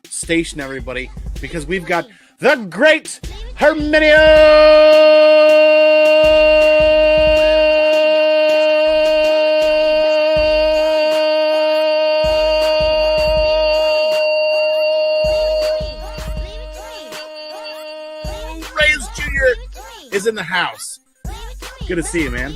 Station, everybody, because we've got the great Herminio! Reyes Jr. is in the house. Good to see you, man.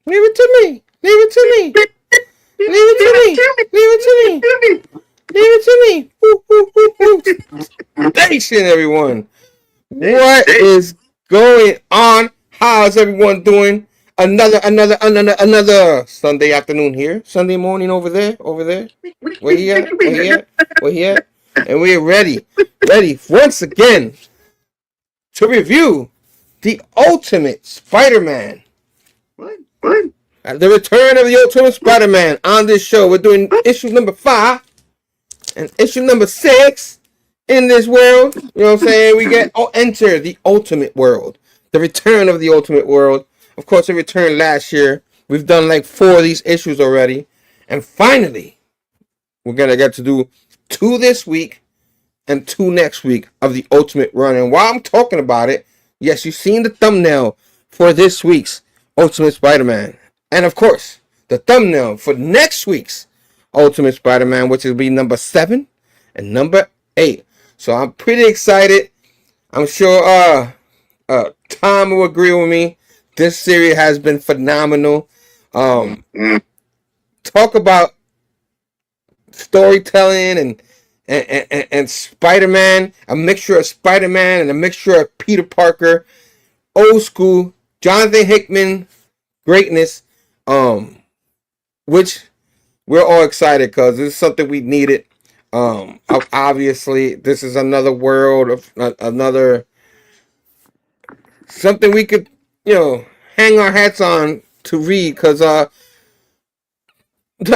Leave it to me. Leave it to me. Leave it to me. Leave it to me. Leave it to me. Station, everyone. What is going on? How's everyone doing? Another Sunday afternoon here. Sunday morning over there. We're here. And we're ready once again to review the Ultimate Spider-Man. What? The return of the Ultimate Spider-Man on this show. We're doing issue number 5 and issue number 6 in this world. You know what I'm saying? We enter the Ultimate World. The return of the Ultimate World. Of course, it returned last year. We've done like 4 of these issues already. And finally, we're going to get to do 2 this week and 2 next week of the Ultimate Run. And while I'm talking about it, yes, you've seen the thumbnail for this week's Ultimate Spider-Man. And of course, the thumbnail for next week's Ultimate Spider-Man, which will be number 7 and number 8. So I'm pretty excited. I'm sure Tom will agree with me. This series has been phenomenal. Talk about storytelling and Spider-Man, a mixture of Spider-Man and a mixture of Peter Parker, old school, Jonathan Hickman greatness, which we're all excited because this is something we needed. Obviously, this is another world of another something we could, hang our hats on to read because the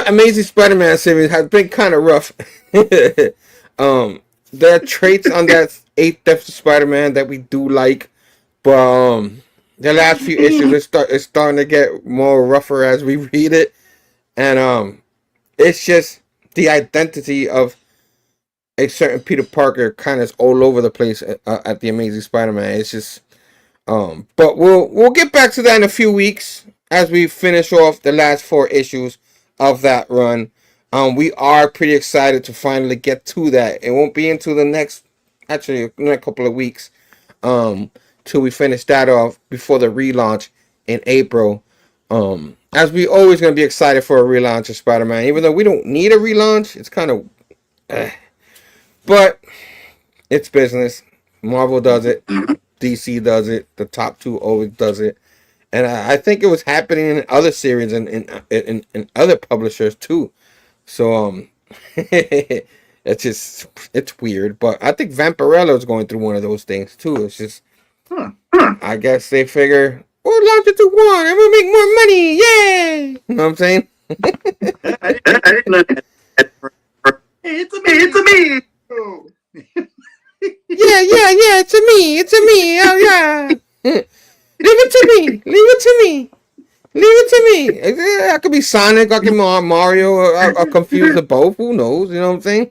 Amazing Spider-Man series has been kind of rough. There are traits on that 8th Death of Spider-Man that we do like, but the last few issues it's starting to get more rougher as we read it, and it's just the identity of a certain Peter Parker kind of is all over the place at the Amazing Spider-Man. It's just but we'll get back to that in a few weeks as we finish off the last 4 issues of that run. We are pretty excited to finally get to that. It won't be until in a couple of weeks till we finish that off before the relaunch in April. As we always going to be excited for a relaunch of Spider-Man, even though we don't need a relaunch. It's kind of but it's business. Marvel does it. DC does it. The top 2 always does it. And I think it was happening in other series and in other publishers too. So it's weird. But I think Vampirella is going through one of those things too. It's just I guess they figure we'll launch it to 1 and we'll make more money. Yay! You know what I'm saying? I didn't know that. Hey, it's a me. Oh. Yeah, it's a me. Oh yeah. Leave it to me. I could be Sonic, I could be Mario, or confuse the both. Who knows? You know what I'm saying?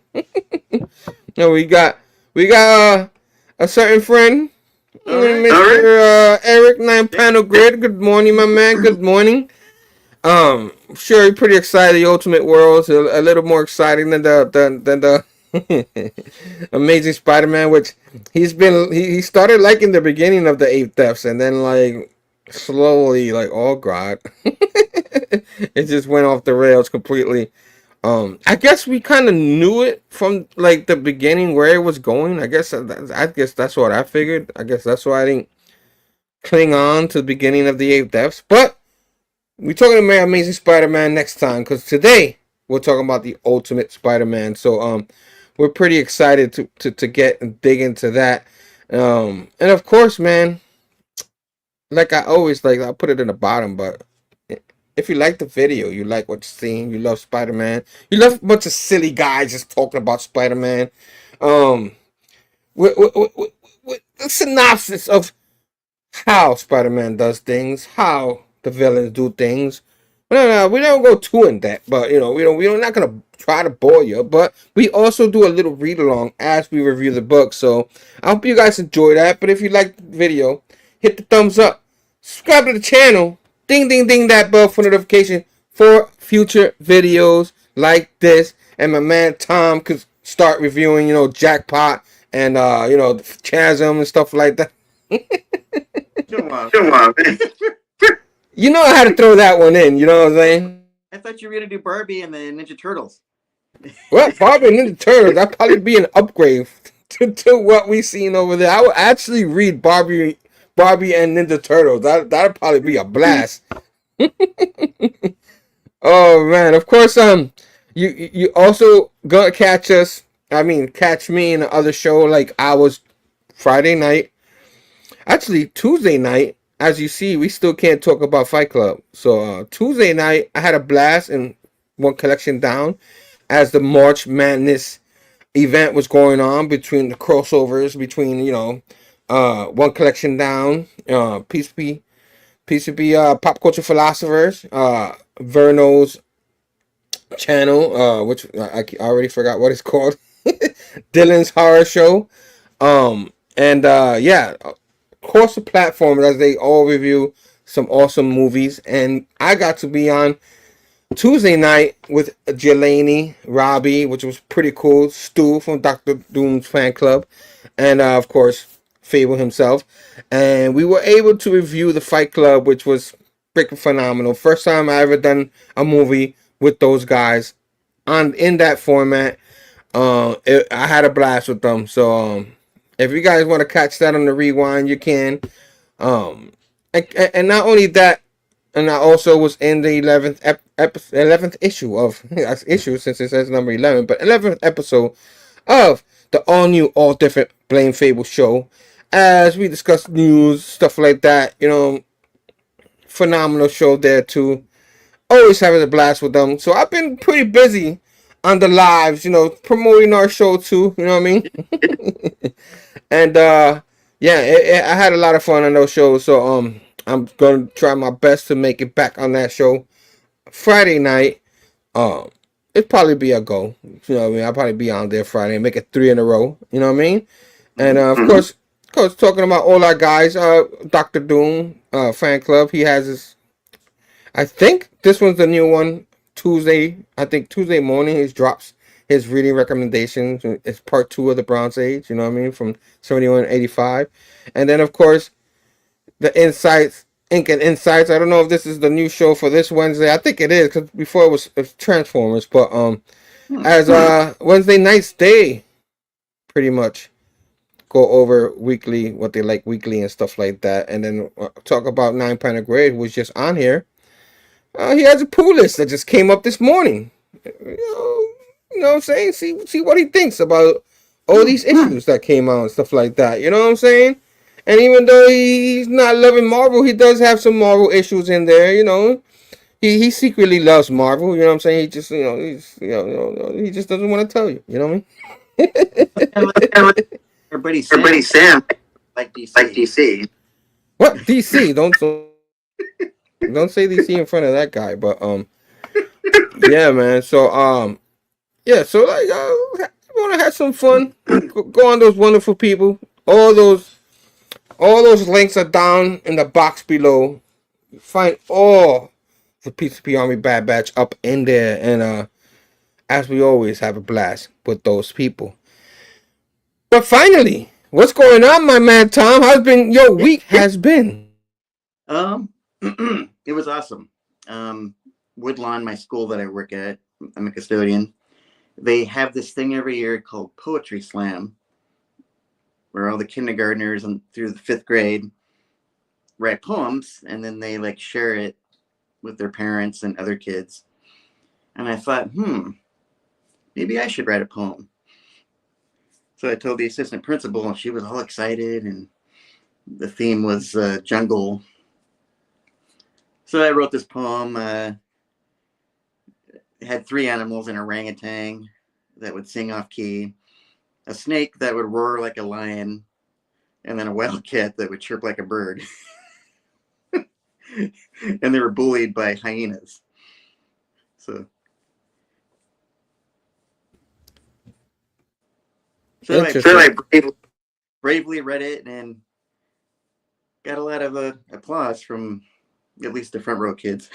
We got a certain friend, Mr. Eric 9-Panel Grid. Good morning, my man. Good morning. Sure, you're pretty excited. The Ultimate World's a little more exciting than the Amazing Spider-Man, which he started like in the beginning of the 8th Deaths, and then like slowly, like, oh god, it just went off the rails completely. I guess we kind of knew it from like the beginning where it was going. I guess that's what I figured. I guess that's why I didn't cling on to the beginning of the 8th Deaths. But we're talking about Amazing Spider-Man next time, because today we're talking about the Ultimate Spider-Man. So we're pretty excited to get and dig into that. And of course, man, like I always like, I'll put it in the bottom, but if you like the video, you like what you're seeing, you love Spider-Man, you love a bunch of silly guys just talking about Spider-Man. Um, with the synopsis of how Spider-Man does things, how the villains do things. No, we don't go too in depth, but we're not gonna try to bore you. But we also do a little read along as we review the book. So I hope you guys enjoy that. But if you like the video, hit the thumbs up, subscribe to the channel, ding ding ding that bell for notification for future videos like this. And my man Tom could start reviewing, Jackpot and Chasm and stuff like that. Come on, man. You know I had to throw that one in, you know what I'm saying? I thought you were gonna do Barbie and the Ninja Turtles. Well, Barbie and Ninja Turtles, that'd probably be an upgrade to what we seen over there. I would actually read Barbie and Ninja Turtles. That'd probably be a blast. Oh man, of course, you also gonna catch me in the other show like I was Friday night. Actually, Tuesday night, as you see, we still can't talk about Fight Club. So Tuesday night, I had a blast in One Collection Down as the March Madness event was going on between the crossovers between One Collection Down, PCP, Pop Culture Philosophers, Verno's channel, which I already forgot what it's called, Dylan's Horror Show, and across the platform as they all review some awesome movies. And I got to be on Tuesday night with Jelani, Robbie, which was pretty cool, Stu from Dr. Doom's fan club, and of course Phable himself. And we were able to review the Fight Club, which was freaking phenomenal. First time I ever done a movie with those guys in that format. I had a blast with them. So if you guys want to catch that on the rewind, you can. And not only that, and I also was in the 11th issue of issue, since it says number 11, but 11th episode of the all new, all different Blame Phable show, as we discuss news, stuff like that. Phenomenal show there too. Always having a blast with them. So I've been pretty busy on the lives, promoting our show too. You know what I mean? And I had a lot of fun on those shows. So I'm gonna try my best to make it back on that show Friday night. It'd probably be a go. You know what I mean? I'll probably be on there Friday and make it 3 in a row. You know what I mean? And of course, talking about all our guys, Dr. Doom fan club. He has his. I think this one's the new one. Tuesday morning, he drops his reading recommendations. It's part 2 of the Bronze Age. You know what I mean? From 71 to 85, and then of course the Insights, Ink and Insights. I don't know if this is the new show for this Wednesday. I think it is, because before it was Transformers. But as Wednesday nights, they pretty much go over weekly what they like weekly and stuff like that, and then talk about 9 Planet Grade, who was just on here. He has a pool list that just came up this morning. You know what I'm saying? See what he thinks about all these issues that came out and stuff like that. You know what I'm saying? And even though he's not loving Marvel, he does have some Marvel issues in there. He secretly loves Marvel. You know what I'm saying? He just he just doesn't want to tell you. You know what I mean? Everybody Sam like DC. What DC? Don't say DC in front of that guy. But yeah, man. So so like I want to have some fun. Go on those wonderful people. All those links are down in the box below. You find all the PCP Army Bad Batch up in there, and as we always have a blast with those people. But finally, what's going on, my man Tom? How's been your week? Has been? It was awesome. Woodlawn, my school that I work at, I'm a custodian. They have this thing every year called Poetry Slam, where all the kindergartners and through the 5th grade write poems, and then they like share it with their parents and other kids. And I thought, maybe I should write a poem. So I told the assistant principal, and she was all excited, and the theme was jungle. So I wrote this poem. It had 3 animals: an orangutan that would sing off key, a snake that would roar like a lion, and then a wildcat that would chirp like a bird. And they were bullied by hyenas. So I bravely read it and got a lot of applause from at least the front row kids.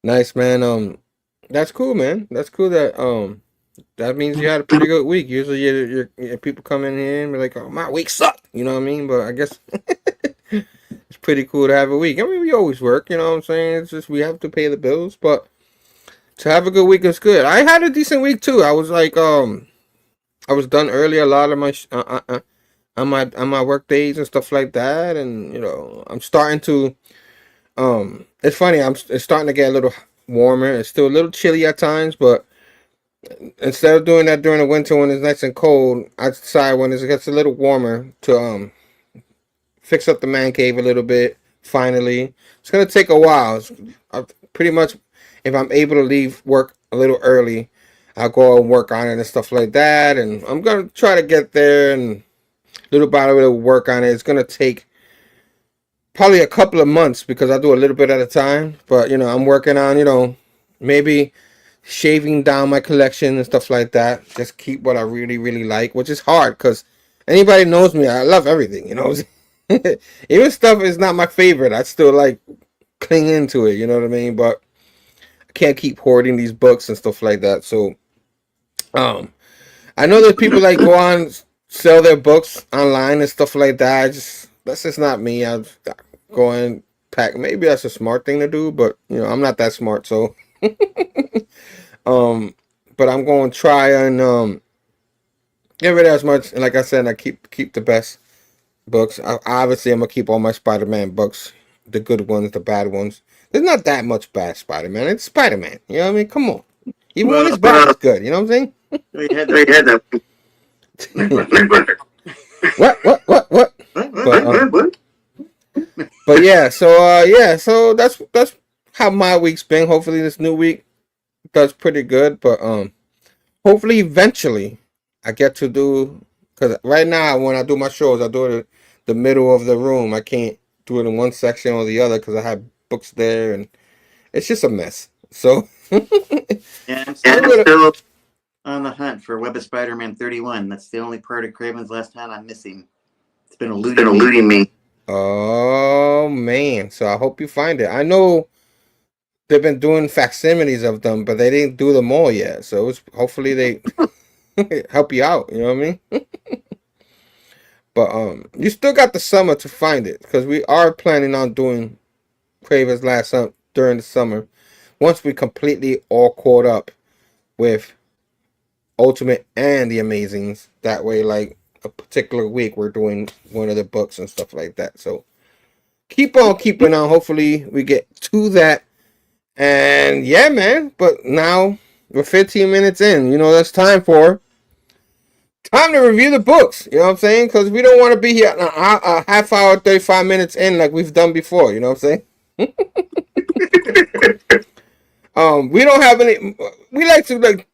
Nice, man. That's cool, man. That's cool that means you had a pretty good week. Usually your people come in here and be like, oh, my week sucked. You know what I mean? But I guess it's pretty cool to have a week. I mean, we always work, you know what I'm saying? It's just we have to pay the bills, but to have a good week is good. I had a decent week too. I was like, I was done early a lot of my on my work days and stuff like that, and I'm starting to it's funny. It's starting to get a little warmer. It's still a little chilly at times, but instead of doing that during the winter when it's nice and cold, I decide when it gets a little warmer to fix up the man cave a little bit. Finally, it's gonna take a while. Pretty much, if I'm able to leave work a little early, I'll go and work on it and stuff like that. And I'm gonna try to get there and little by little work on it. It's gonna take probably a couple of months because I do a little bit at a time. But I'm working on maybe shaving down my collection and stuff like that. Just keep what I really, really like, which is hard because anybody knows me, I love everything, Even stuff is not my favorite, I still like cling into it, you know what I mean? But I can't keep hoarding these books and stuff like that. So I know that people like go on sell their books online and stuff like that. That's just not me. I go and pack. Maybe that's a smart thing to do, but I'm not that smart, so but I'm going to try and get rid of as much. And like I said, I keep the best books. Obviously, I'm gonna keep all my Spider-Man books, the good ones, the bad ones. There's not that much bad Spider-Man. It's Spider-Man. You know what I mean? Come on. Even when it's bad, it's good. You know what I'm saying? We had that. What? But yeah, so that's how my week's been. Hopefully this new week does pretty good, but hopefully eventually I get to do, because right now when I do my shows, I do it in the middle of the room. I can't do it in one section or the other because I have books there and it's just a mess. So yeah, I'm still on the hunt for Web of Spider-Man 31. That's the only part of Craven's Last Hunt I'm missing. It's been eluding me. Oh man, so I hope you find it. I know they've been doing facsimiles of them, but they didn't do them all yet. So hopefully they help you out. You know what I mean? But you still got the summer to find it because we are planning on doing Craven's Last Hunt during the summer. Once we completely all caught up with Ultimate and the Amazings, that way, like a particular week, we're doing one of the books and stuff like that. So keep on keeping on. Hopefully, we get to that. And yeah, man. But now we're 15 minutes in. That's time to review the books. You know what I'm saying? Because we don't want to be here a half hour, 35 minutes in like we've done before. You know what I'm saying? We don't have any. We like to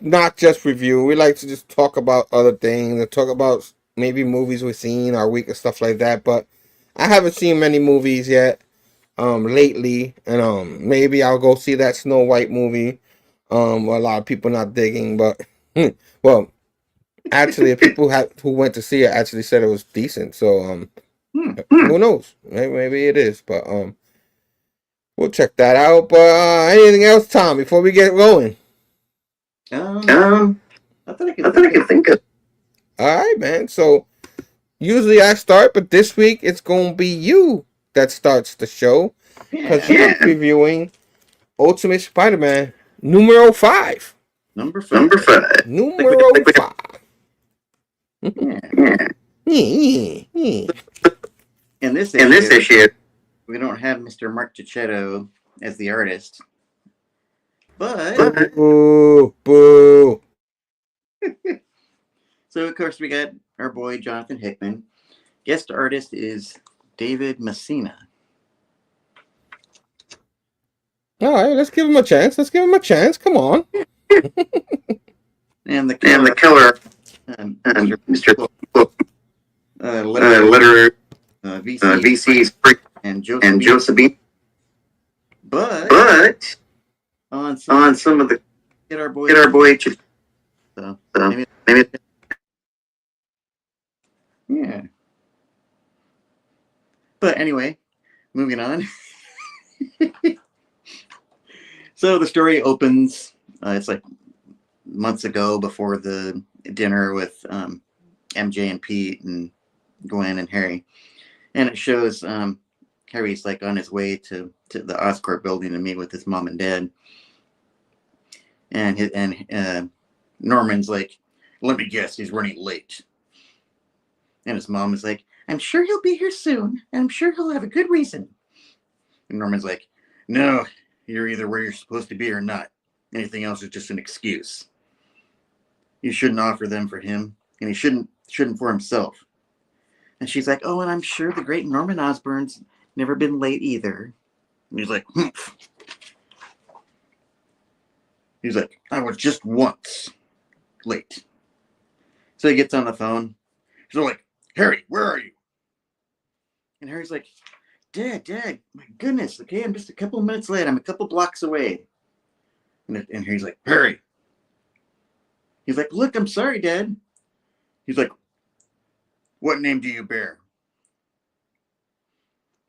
not just review. We like to just talk about other things and talk about maybe movies we've seen our week and stuff like that. But I haven't seen many movies yet lately, and maybe I'll go see that Snow White movie. A lot of people not digging, but well, actually, the people who went to see it actually said it was decent. So who knows? Maybe it is, but we'll check that out. But anything else, Tom, before we get going? Nothing I can think of. All right, man. So usually I start, but this week it's gonna be you that starts the show because you're reviewing Ultimate Spider-Man numero 5. Number 5. Numero 5. Yeah. In this issue, we don't have Mr. Mark Gicchetto as the artist. But boo. So of course we got our boy Jonathan Hickman. Guest artist is David Messina. All right, let's give him a chance. Come on. And the killer, Mr. Letterer, VC's and Josephine. But on some of the get our boy. So maybe yeah. But anyway, moving on. So the story opens. It's like months ago before the dinner with MJ and Pete and Gwen and Harry, and it shows Harry's like on his way to the Oscorp building to meet with his mom and dad, and Norman's like, let me guess, he's running late, and his mom is like, I'm sure he'll be here soon, and I'm sure he'll have a good reason. And Norman's like, no, you're either where you're supposed to be or not. Anything else is just an excuse. You shouldn't offer them for him, and he shouldn't for himself. And she's like, oh, and I'm sure the great Norman Osborn's never been late either. And he's like, humph. He's like, I was just once late. So he gets on the phone. He's like, Harry, where are you? And Harry's like, Dad, my goodness, okay, I'm just a couple minutes late. I'm a couple blocks away. And Harry's like, Harry. He's like, look, I'm sorry, Dad. He's like, what name do you bear?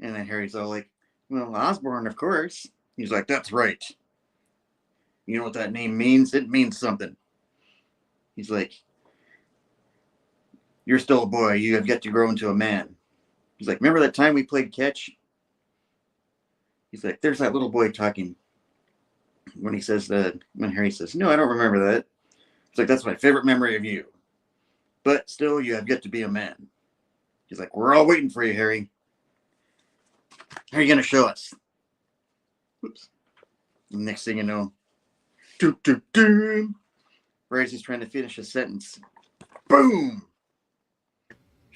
And then Harry's all like, well, Osborn, of course. He's like, that's right. You know what that name means? It means something. He's like, you're still a boy. You have yet to grow into a man. He's like, remember that time we played catch? He's like, there's that little boy talking. When Harry says, no, I don't remember that. He's like, that's my favorite memory of you. But still, you have yet to be a man. He's like, we're all waiting for you, Harry. How are you going to show us? Oops. Next thing you know, right as he's trying to finish a sentence, boom!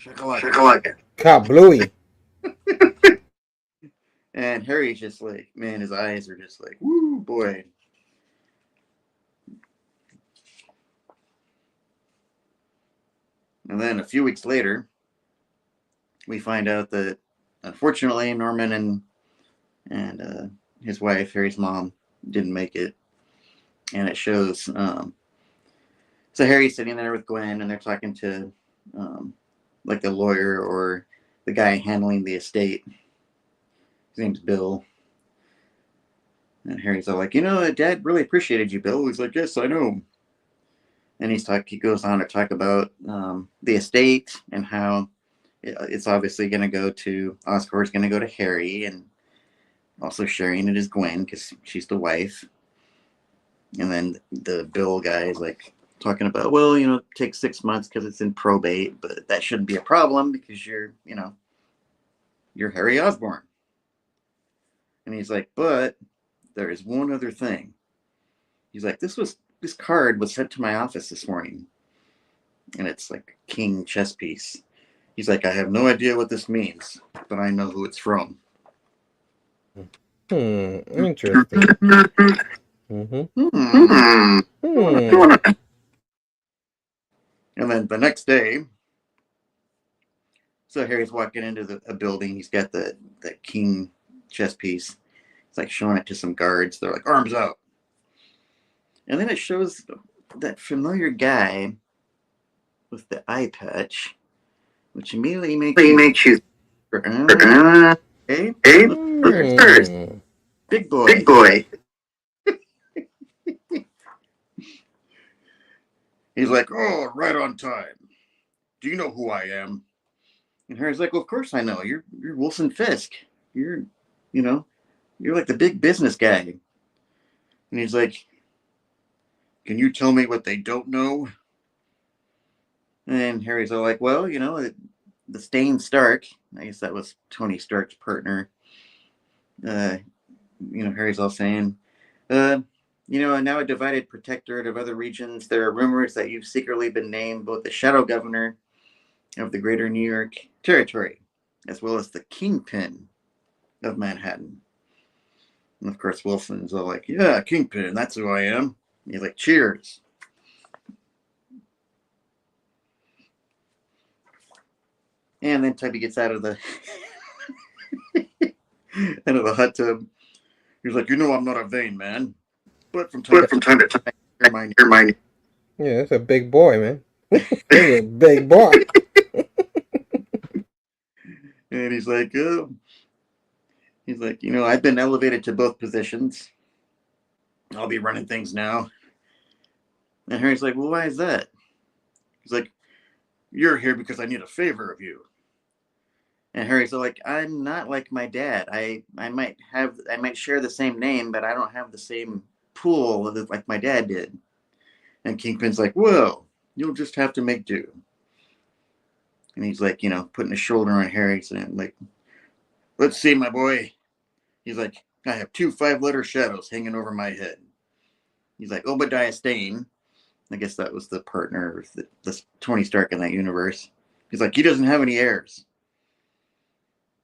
Shakalaka. Kablooey. And Harry's just like, man, his eyes are just like, woo, boy. And then a few weeks later, we find out that, unfortunately, Norman and his wife, Harry's mom, didn't make it. And it shows, so Harry's sitting there with Gwen, and they're talking to, like, the lawyer or the guy handling the estate. His name's Bill. And Harry's all like, Dad really appreciated you, Bill. He's like, yes, I know. And he goes on to talk about the estate and how it's obviously going to go to, Oscorp's going to go to Harry, and also sharing it is Gwen because she's the wife. And then the Bill guy is like talking about, well, it takes 6 months because it's in probate, but that shouldn't be a problem because you're Harry Osborn. And he's like, but there is one other thing. He's like, this card was sent to my office this morning, and it's like a king chess piece. He's like, I have no idea what this means, but I know who it's from. Interesting. Mm-hmm. And then the next day, so Harry's walking into a building. He's got that king chess piece. He's like showing it to some guards. They're like, arms out. And then it shows that familiar guy with the eye patch, which immediately makes you hey? First. Big boy. He's like, oh, right on time. Do you know who I am? And Harry's like, well, of course I know. You're Wilson Fisk. You're like the big business guy. And he's like, can you tell me what they don't know? And Harry's all like, well, the Stain Stark, I guess that was Tony Stark's partner. Harry's all saying, now a divided protectorate of other regions, there are rumors that you've secretly been named both the Shadow Governor of the Greater New York Territory, as well as the Kingpin of Manhattan. And of course, Wilson's all like, yeah, Kingpin, that's who I am. And he's like, cheers. And then Tubby gets out of the hot tub. He's like, I'm not a vain man, but from time to time, remind. Yeah, that's a big boy, man. He's a big boy. And he's like, I've been elevated to both positions. I'll be running things now. And Harry's like, well, why is that? He's like, you're here because I need a favor of you. And Harry's like, I'm not like my dad. I might share the same name, but I don't have the same pool like my dad did. And Kingpin's like, well, you'll just have to make do. And he's like, putting a shoulder on Harry, saying, like, let's see, my boy. He's like, I have 2 5-letter shadows hanging over my head. He's like, Obadiah Stane. I guess that was the partner of the Tony Stark in that universe. He's like, he doesn't have any heirs.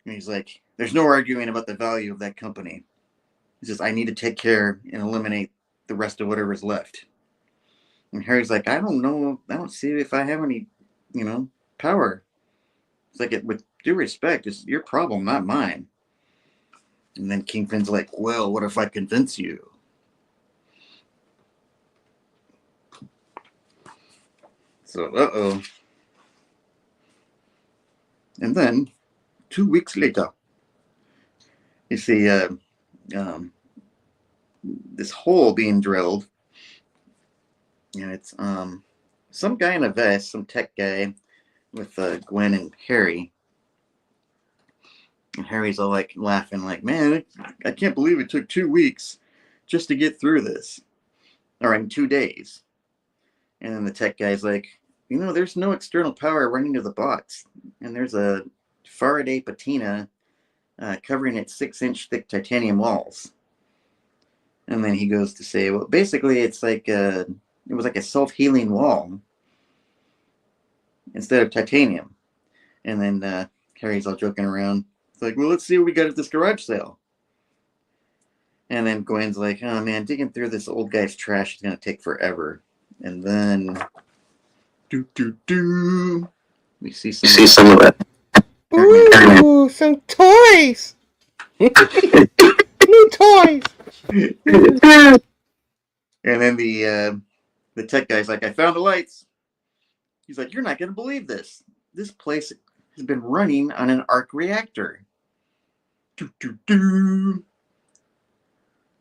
And he's like, there's no arguing about the value of that company. He says, I need to take care and eliminate the rest of whatever's left. And Harry's like, I don't know. I don't see if I have any, power. It's like, with due respect, it's your problem, not mine. And then Kingpin's like, well, what if I convince you? So, uh-oh. And then, 2 weeks later, you see this hole being drilled. And it's some guy in a vest, some tech guy with Gwen and Harry. And Harry's all like laughing, like, man, I can't believe it took 2 weeks just to get through this. Or in 2 days. And then the tech guy's like, there's no external power running to the box. And there's a Faraday patina covering its 6-inch thick titanium walls. And then he goes to say, well, basically it's like it was like a self-healing wall instead of titanium. And then Harry's all joking around. It's like, well, let's see what we got at this garage sale. And then Gwen's like, oh man, digging through this old guy's trash is gonna take forever. And then we see some of that. Ooh, some toys! New toys! And then the tech guy's like, I found the lights. He's like, you're not going to believe this. This place has been running on an arc reactor.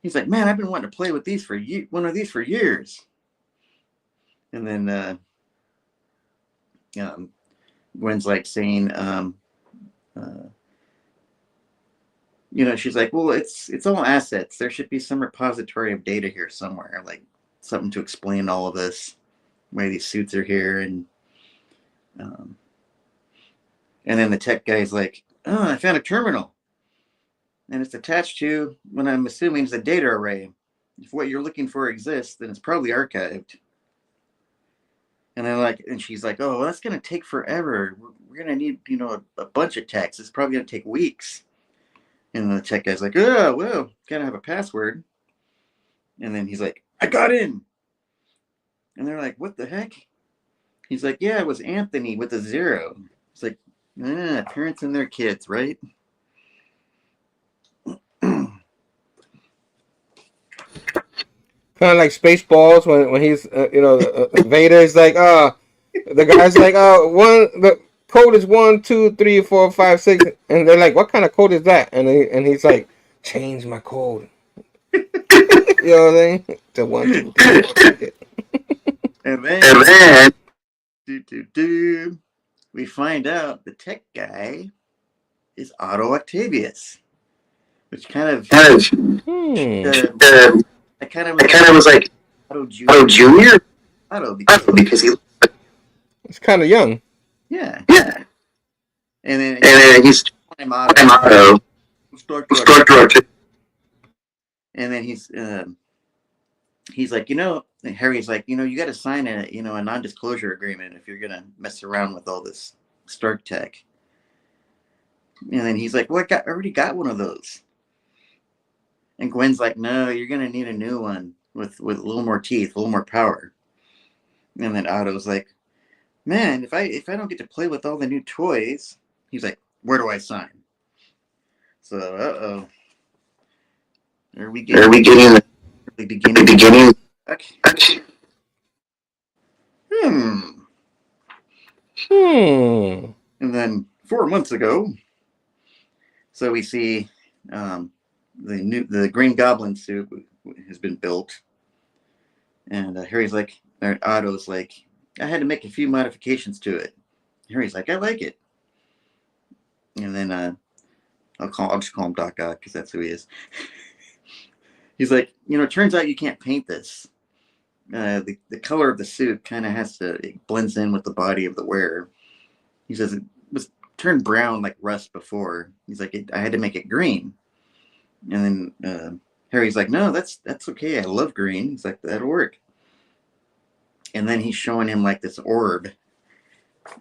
He's like, man, I've been wanting to play with these one of these for years. And then Gwen's like saying, she's like, well, it's all assets. There should be some repository of data here somewhere, like something to explain all of this, why these suits are here. And then the tech guy's like, oh, I found a terminal. And it's attached to what I'm assuming is a data array. If what you're looking for exists, then it's probably archived. And she's like, oh, well, that's going to take forever. We're going to need, a bunch of texts. It's probably going to take weeks. And the tech guy's like, oh, well, gotta have a password. And then he's like, I got in. And they're like, what the heck? He's like, yeah, it was Anthony with a 0. It's like, parents and their kids, right? Kind of like Spaceballs when he's, Vader's like, the guy's like, the code is 1, 2, 3, 4, 5, 6, and they're like, what kind of code is that? And he's like, change my code. You know what I mean? To 1, 2, 3, 4, 6. And then we find out the tech guy is Otto Octavius, which kind of I kind of was like Otto Junior. Otto because he. It's kind of young. Yeah. And then he's Otto. Start to. And then he's like, Harry's like, you got to sign a non-disclosure agreement if you're gonna mess around with all this Stark tech. And then he's like, well, I already got one of those. And Gwen's like, no, you're gonna need a new one with a little more teeth, a little more power. And then Otto's like, man, if I don't get to play with all the new toys, he's like, where do I sign? So, are we getting the beginning? Okay. And then 4 months ago, so we see the Green Goblin suit has been built, and Harry's like, or Otto's like, I had to make a few modifications to it. Harry's like, I like it. And then I'll just call him Doc Ock because that's who he is. He's like, it turns out you can't paint this. The color of the suit kind of it blends in with the body of the wearer. He says it was turned brown like rust before. He's like, I had to make it green. And then Harry's like, no, that's okay. I love green. He's like, that'll work. And then he's showing him like this orb,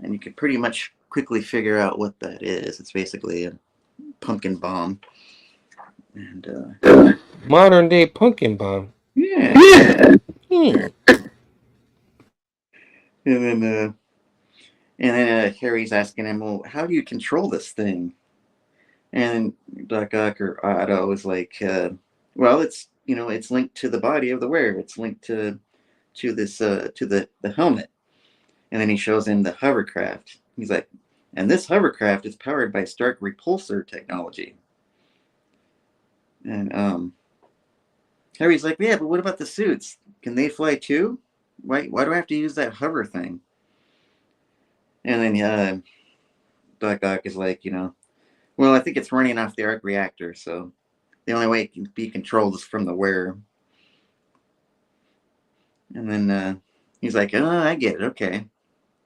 and you can pretty much quickly figure out what that is. It's basically a pumpkin bomb. And modern day pumpkin bomb. Yeah. And then Harry's asking him, well, how do you control this thing? And Doc Ock or Otto is like, well, it's linked to the body of the wearer. It's linked to this to the helmet. And then he shows him the hovercraft. He's like, and this hovercraft is powered by Stark repulsor technology. And Harry's like, yeah, but what about the suits? Can they fly too? Why do I have to use that hover thing? And then Doc Ock is like, well, I think it's running off the arc reactor, so the only way it can be controlled is from the wearer. And then he's like, oh, I get it. Okay.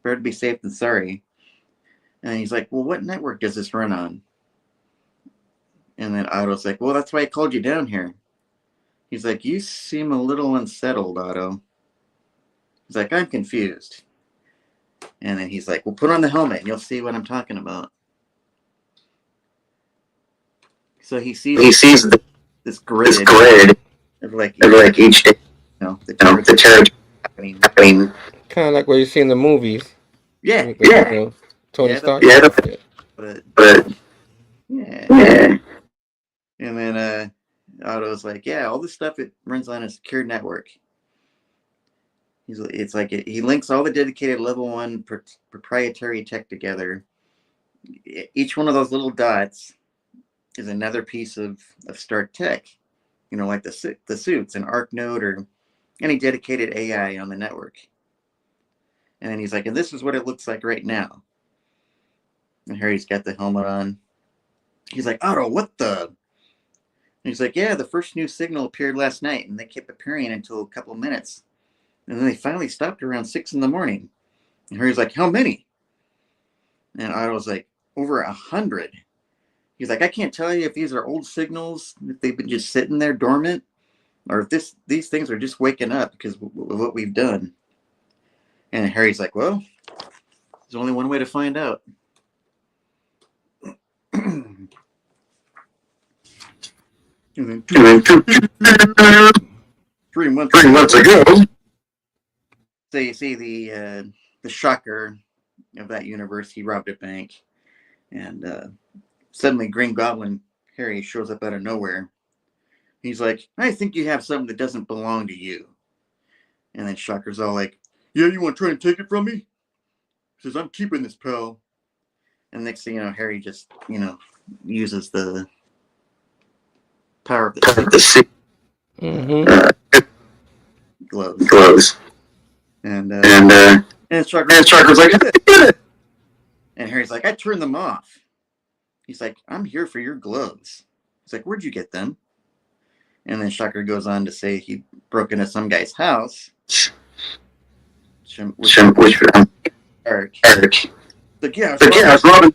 Better to be safe than sorry. And he's like, well, what network does this run on? And then Otto's like, well, that's why I called you down here. He's like, you seem a little unsettled, Otto. He's like, I'm confused. And then he's like, well, put on the helmet and you'll see what I'm talking about. So he sees this grid of like each day, the territory happening. Kind of like what you see in the movies. Yeah. Tony Stark. But yeah. And then Otto's like, yeah, all this stuff, it runs on a secure network. It's like he links all the dedicated level 1 proprietary tech together. Each one of those little dots is another piece of Stark tech, like the suits, an arc node, or any dedicated AI on the network. And then he's like, and this is what it looks like right now. And Harry's got the helmet on. He's like, Otto, what the? And he's like, yeah, the first new signal appeared last night, and they kept appearing until a couple minutes. And then they finally stopped around 6 a.m. And Harry's like, how many? And Otto's like, over 100. He's like, I can't tell you if these are old signals, if they've been just sitting there dormant, or if these things are just waking up because of what we've done. And Harry's like, well, there's only one way to find out. And then 3 months ago. So you see the shocker of that universe. He robbed a bank, and suddenly Green Goblin Harry shows up out of nowhere. He's like, I think you have something that doesn't belong to you. And then Shocker's all like, yeah, you want to try and take it from me? He says, I'm keeping this, pal. And next thing you know, Harry just, uses the power of the suit. Gloves. And Shocker's like, I did it. And Harry's like, I turned them off. He's like, I'm here for your gloves. He's like, where'd you get them? And then Shocker goes on to say he broke into some guy's house. Eric. Like, yeah, Robin.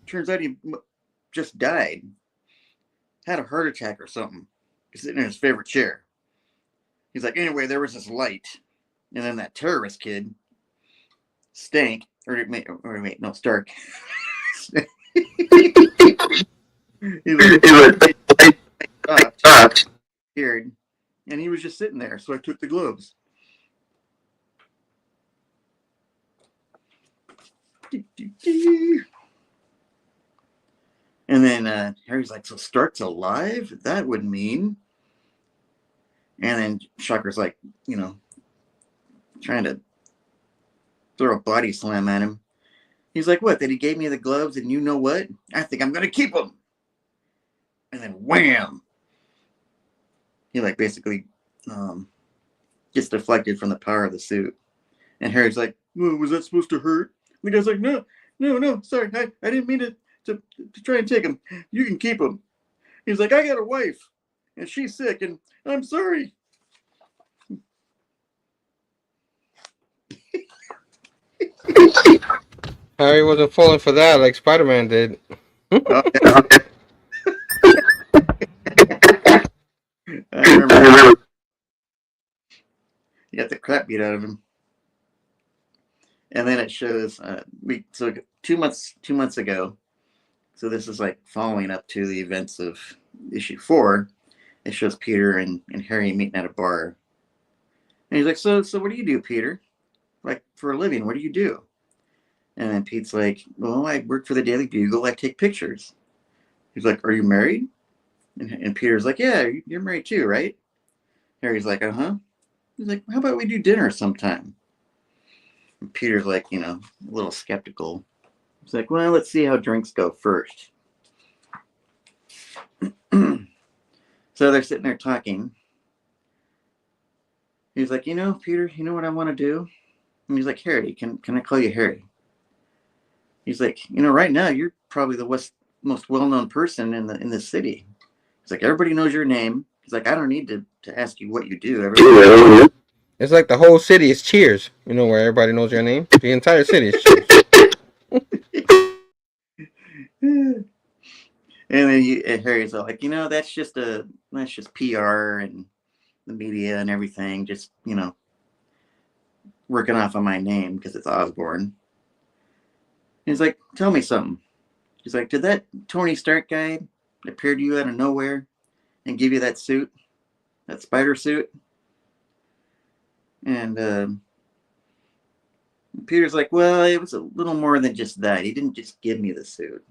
Turns out he just died. Had a heart attack or something. He's sitting in his favorite chair. He's like, anyway, there was this light. And then that terrorist kid, Stank, Stark. He like, stopped, scared, and he was just sitting there. So I took the gloves. And then Harry's like, so Stark's alive? That would mean. And then Shocker's like, trying to throw a body slam at him. He's like, what? That he gave me the gloves, and you know what? I think I'm going to keep them. And then wham! He like basically gets deflected from the power of the suit. And Harry's like, well, was that supposed to hurt? And the guy's like, no, sorry. I didn't mean to try and take him. You can keep him. He's like, I got a wife, and she's sick, and I'm sorry. Harry wasn't falling for that like Spider-Man did. Oh, yeah. I remember. He got the crap beat out of him. And then it shows 2 months ago. So this is like following up to the events of issue 4. It shows Peter and Harry meeting at a bar. And he's like, so what do you do, Peter? Like, for a living, what do you do? And then Pete's like, well, I work for the Daily Bugle. I take pictures. He's like, are you married? And Peter's like, yeah, you're married too, right? Harry's like, uh-huh. He's like, how about we do dinner sometime? And Peter's like, a little skeptical. He's like, well, let's see how drinks go first. So they're sitting there talking. He's like, Peter, you know what I want to do? And he's like, Harry, can I call you Harry? He's like, right now you're probably the most well-known person in the city. He's like, everybody knows your name. He's like, I don't need to ask you what you do. It's like the whole city is Cheers. Where everybody knows your name. The entire city is Cheers. And then Harry's like, that's just PR and the media and everything. Just working off of my name because it's Osborn. He's like, tell me something. He's like, did that Tony Stark guy appear to you out of nowhere and give you that suit, that spider suit? And Peter's like, well, it was a little more than just that. He didn't just give me the suit.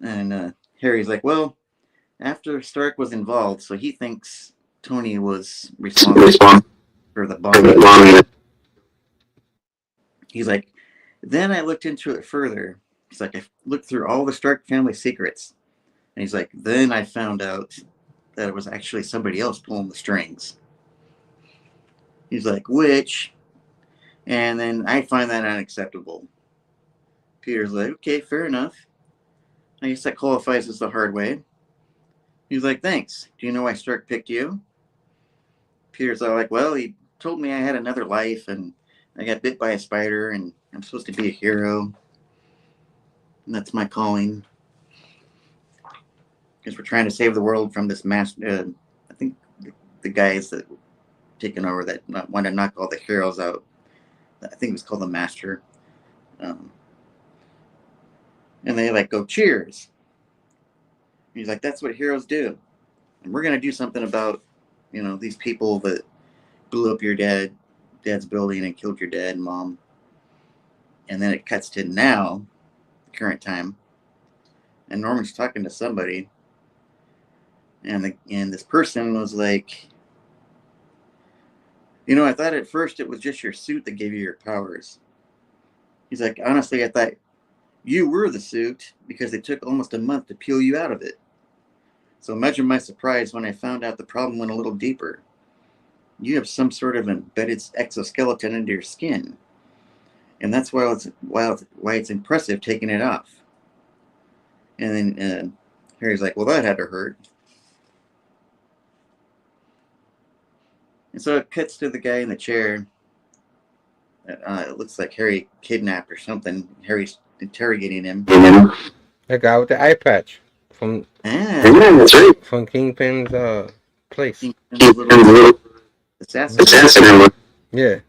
And Harry's like, well, after Stark was involved, so he thinks Tony was responsible for the bombing. He's like, then I looked into it further. He's like, I looked through all the Stark family secrets. And he's like, then I found out that it was actually somebody else pulling the strings. He's like, which? And then I find that unacceptable. Peter's like, okay, fair enough. I guess that qualifies as the hard way. He's like, thanks. Do you know why Stark picked you? Peter's all like, well, he told me I had another life and I got bit by a spider and I'm supposed to be a hero. And that's my calling. Because we're trying to save the world from this mass. I think the guys that taken over that want to knock all the heroes out. I think it was called the Master. And they like go cheers. He's like, that's what heroes do. And we're going to do something about, these people that blew up your dad's building and killed your dad and mom. And then it cuts to now, the current time. And Norman's talking to somebody. And this person was like, I thought at first it was just your suit that gave you your powers. He's like, honestly, I thought you were the suit because it took almost a month to peel you out of it. So imagine my surprise when I found out the problem went a little deeper. You have some sort of embedded exoskeleton into your skin. And that's why it's impressive taking it off. And then Harry's like, well, that had to hurt. And so it cuts to the guy in the chair. It looks like Harry kidnapped or something. Harry's interrogating him. That guy with the eye patch from That's right. from Kingpin's place. Kingpin's little assassin. Yeah.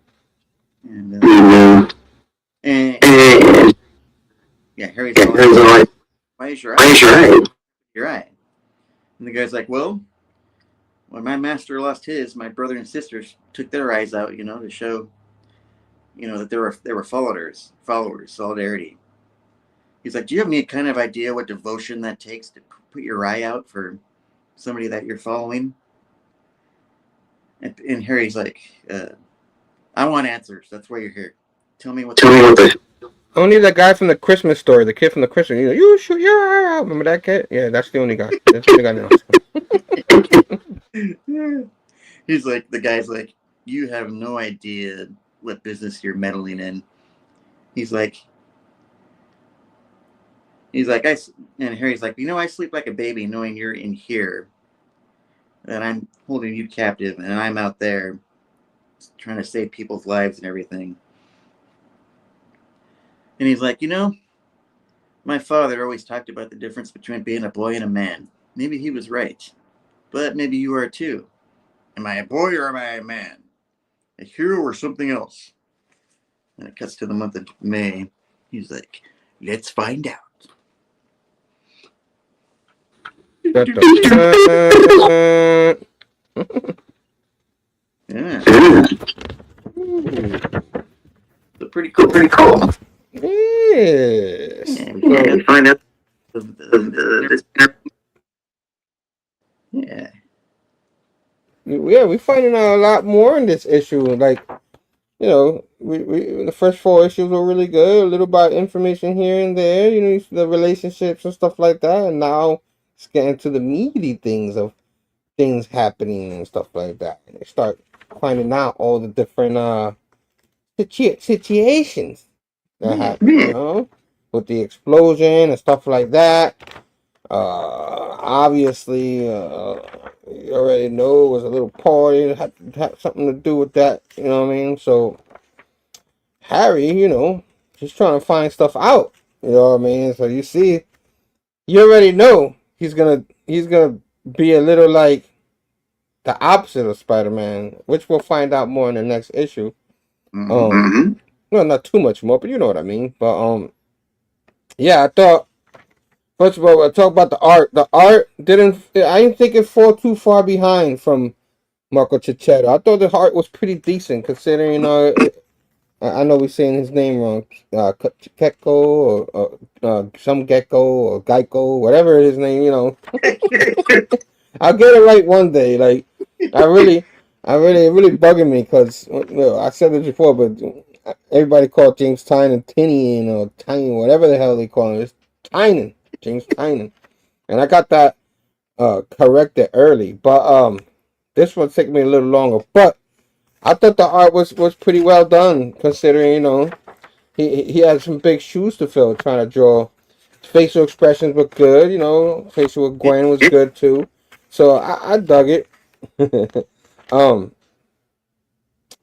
And, and yeah, Harry's all like, why is your eye? Your eye. And the guy's like, well, when my master lost his, my brother and sisters took their eyes out, to show, that they were followers, solidarity. He's like, do you have any kind of idea what devotion that takes to put your eye out for somebody that you're following? And Harry's like, I want answers. That's why you're here. Tell me what the Only the guy from the Christmas story, the kid from the Christmas. You shoot your eye out. Remember that kid? Yeah, that's the only guy. That's the only guy now. He's like, the guy's like, you have no idea what business you're meddling in. He's like, and Harry's like, I sleep like a baby knowing you're in here, that I'm holding you captive, and I'm out there trying to save people's lives and everything. And he's like, my father always talked about the difference between being a boy and a man. Maybe he was right, but maybe you are too. Am I a boy or am I a man? A hero or something else? And it cuts to the month of May. He's like, let's find out. Yeah. So pretty cool. Yes. Yeah, we find out yeah. Yeah, we're finding out a lot more in this issue. Like, we the first 4 issues were really good. A little about information here and there, the relationships and stuff like that. And now it's getting to the meaty things of things happening and stuff like that. And they start finding out all the different situations that happen, with the explosion and stuff like that. Obviously, you already know it was a little party. It had something to do with that. You know what I mean? So Harry, he's trying to find stuff out. You know what I mean? So you already know he's gonna be a little like the opposite of Spider-Man, which we'll find out more in the next issue. No, not too much more, but you know what I mean. But yeah, I thought. First of all, we'll talk about the art. The art I didn't think it fall too far behind from Marco Cicchetto. I thought the art was pretty decent, considering, I know we're saying his name wrong, Keko, or some Gecko, or Geico, whatever his name, I'll get it right one day. Like, it really bugging me, because, I said this before, but everybody called James Tynan Tinian, or Tynan, whatever the hell they call him. It's Tynan. James Tynan, and I got that corrected early, but this one took me a little longer. But I thought the art was pretty well done, considering he had some big shoes to fill trying to draw. Facial expressions were good, facial with Gwen was good too, so I dug it.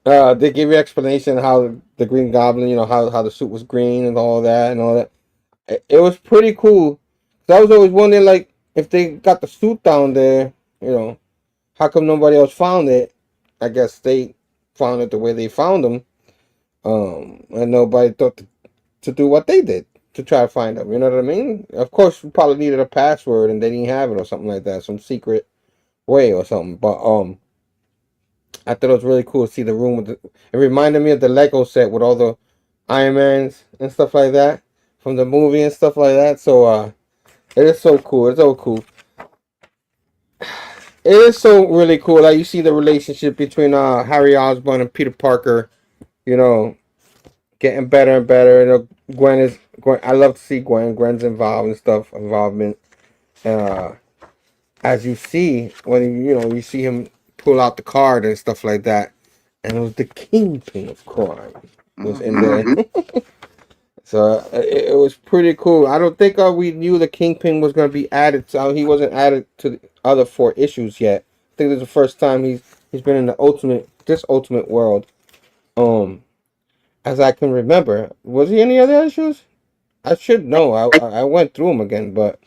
They give you explanation how the Green Goblin, how the suit was green and all that. It was pretty cool. I was always wondering, like, if they got the suit down there, how come nobody else found it? I guess they found it the way they found them. And nobody thought to do what they did to try to find them. You know what I mean? Of course, we probably needed a password and they didn't have it or something like that, some secret way or something. But I thought it was really cool to see the room with it reminded me of the Lego set with all the Iron Mans and stuff like that from the movie and stuff like that. So it is so cool. It's so cool. It is so really cool. Like, you see the relationship between Harry Osborn and Peter Parker, getting better and better. Gwen. I love to see Gwen. Gwen's involvement. As you see when you see him pull out the card and stuff like that, and it was the Kingpin of crime was in there. So it was pretty cool. I don't think we knew the Kingpin was going to be added. So he wasn't added to the other 4 issues yet. I think this is the first time he's been in this ultimate world. As I can remember, was he any other issues? I should know. I went through them again, but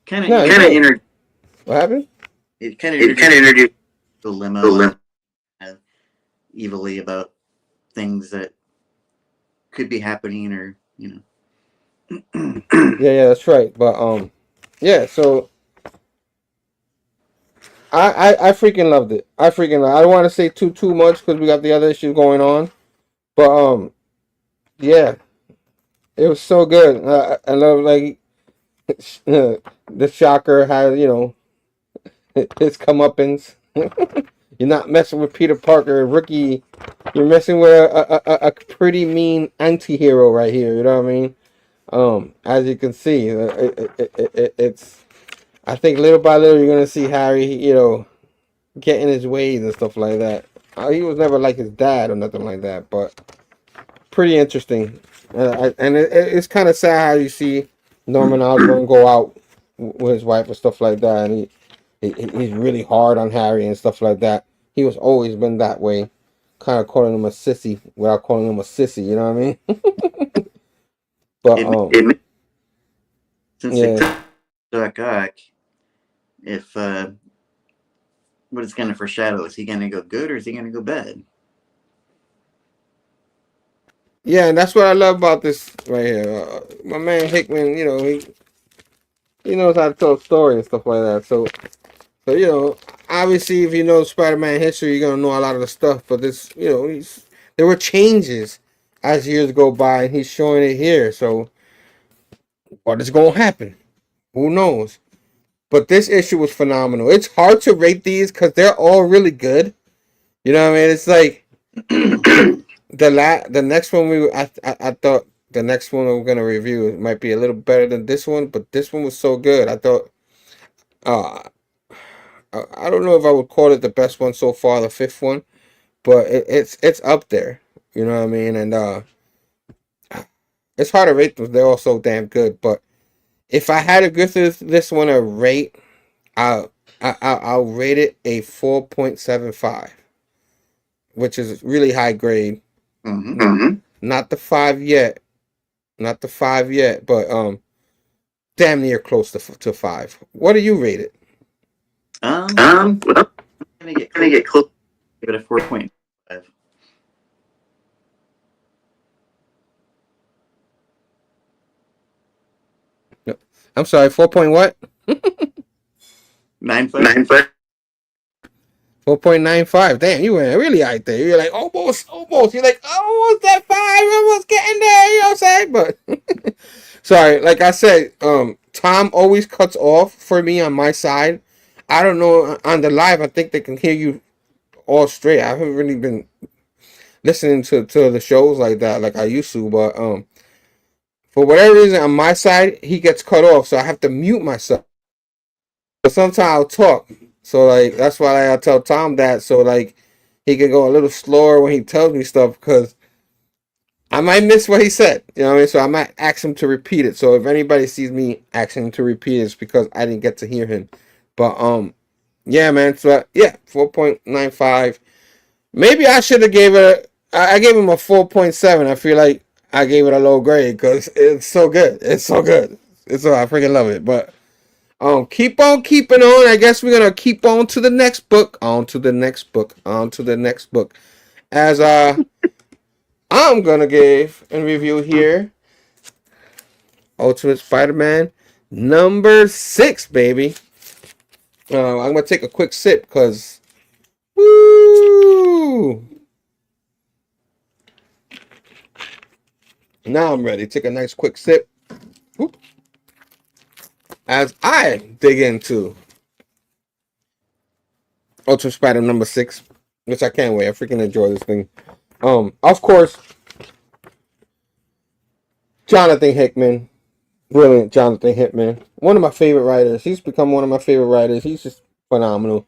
Kind of, no, what happened? It kind of introduced dilemma evilly about things that could be happening, or Yeah, that's right. But yeah. So I freaking loved it. I don't want to say too much because we got the other issue going on. But yeah, it was so good. I love like the Shocker had his comeuppance. You're not messing with Peter Parker, rookie. You're messing with a pretty mean anti-hero right here. You know what I mean? As you can see, it's. I think little by little you're gonna see Harry, get in his ways and stuff like that. He was never like his dad or nothing like that, but pretty interesting. And it's kind of sad how you see Norman Osborn go out with his wife and stuff like that, and he's really hard on Harry and stuff like that. He was always been that way, kind of calling him a sissy without calling him a sissy. You know what I mean? But since they took Doc, if what it's going to foreshadow, is he going to go good or is he going to go bad? Yeah, and that's what I love about this right here. My man Hickman, he knows how to tell a story and stuff like that. So obviously, if you know Spider-Man history, you're gonna know a lot of the stuff. But this, there were changes as years go by, and he's showing it here. So, what is gonna happen? Who knows? But this issue was phenomenal. It's hard to rate these because they're all really good. You know what I mean? It's like the next one I thought the next one we're gonna review might be a little better than this one, but this one was so good. I thought, I don't know if I would call it the best one so far, the fifth one, but it's up there. You know what I mean? And it's hard to rate them. They're all so damn good. But if I had to give this one a rate, I'll rate it a 4.75, which is really high grade. Mm-hmm. Not the 5 yet. Not the 5 yet, but damn near close to 5. What do you rate it? Well, I'm gonna get close. Give it a 4.5. No, I'm sorry, 4 point what? 9.5. 4.95. Damn, you went really out there. You're like almost. You're like almost that 5, almost getting there. You know what I'm saying? But sorry, like I said, Tom always cuts off for me on my side. I don't know on the live. I think they can hear you all straight. I haven't really been listening to the shows like that like I used to, but for whatever reason on my side he gets cut off, so I have to mute myself. But sometimes I'll talk, so like that's why I tell Tom that, so like he can go a little slower when he tells me stuff, because I might miss what he said. You know what I mean? So I might ask him to repeat it. So if anybody sees me asking him to repeat it, it's because I didn't get to hear him. But yeah, man. So yeah, 4.95. Maybe I should have gave it. I gave him a 4.7. I feel like I gave it a low grade because it's so good. It's so good. It's so I freaking love it. But keep on keeping on. I guess we're gonna keep on to the next book. On to the next book. On to the next book. As I'm gonna give and review here Ultimate Spider-Man number 6, baby. I'm gonna take a quick sip because woo! Now I'm ready. Take a nice quick sip. Whoop. As I dig into Ultimate Spider number 6, which I can't wait. I freaking enjoy this thing. Of course, Jonathan Hickman, brilliant Jonathan Hickman, one of my favorite writers. He's become one of my favorite writers. He's just phenomenal.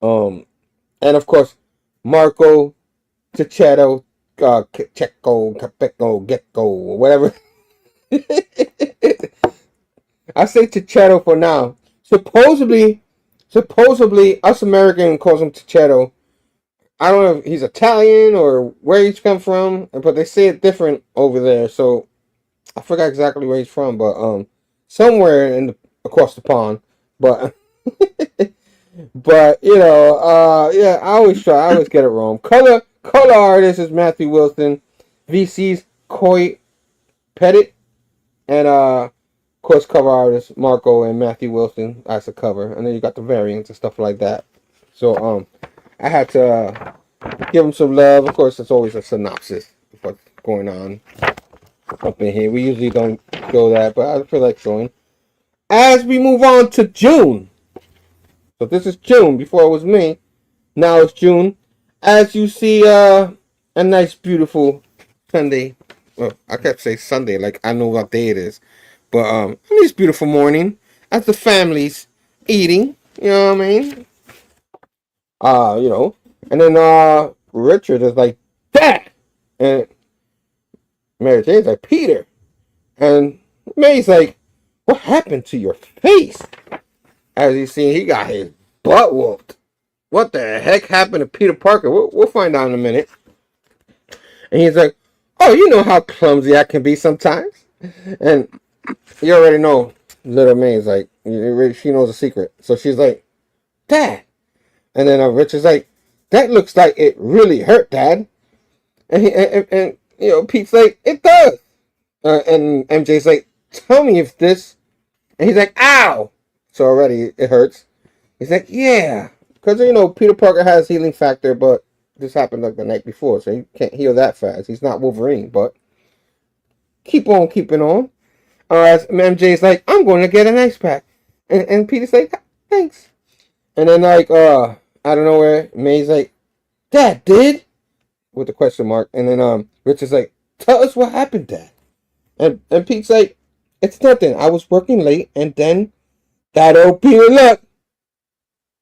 And of course, Marco Checchetto, Checo, Capeco, Gecko, whatever. I say Checchetto for now. Supposedly, us American calls him Checchetto. I don't know if he's Italian or where he's come from, but they say it different over there. So I forgot exactly where he's from, but somewhere across the pond. But but yeah, I always get it wrong. Color artist is Matthew Wilson, VC's Coy Pettit, and of course cover artist Marco and Matthew Wilson as a cover, and then you got the variants and stuff like that. So I had to give them some love. Of course, it's always a synopsis of what's going on up in here. We usually don't show that, but I feel like showing. As we move on to June. So this is June. Before it was May. Now it's June. As you see a nice beautiful Sunday. Well, I can't say Sunday like I know what day it is. But a nice beautiful morning as the family's eating. You know what I mean? And then Richard is like, Dad! And Mary Jane's like, Peter. And May's like, what happened to your face? As you see, he got his butt whooped. What the heck happened to Peter Parker? We'll find out in a minute. And he's like, oh, you know how clumsy I can be sometimes. And you already know little May's like, she knows a secret. So she's like, Dad. And then Richard's like, that looks like it really hurt, Dad. And Pete's like, it does. And MJ's like, tell me if this. And he's like, ow. So already it hurts. He's like, yeah. Because, Peter Parker has healing factor, but this happened like the night before, so he can't heal that fast. He's not Wolverine, but keep on keeping on. As MJ's like, I'm going to get an ice pack. And Peter's like, thanks. And then, like, out of nowhere, May's like, Dad did? With the question mark. And then Richard's like, tell us what happened, Dad. And Pete's like, it's nothing. I was working late, and then that old Peter Luck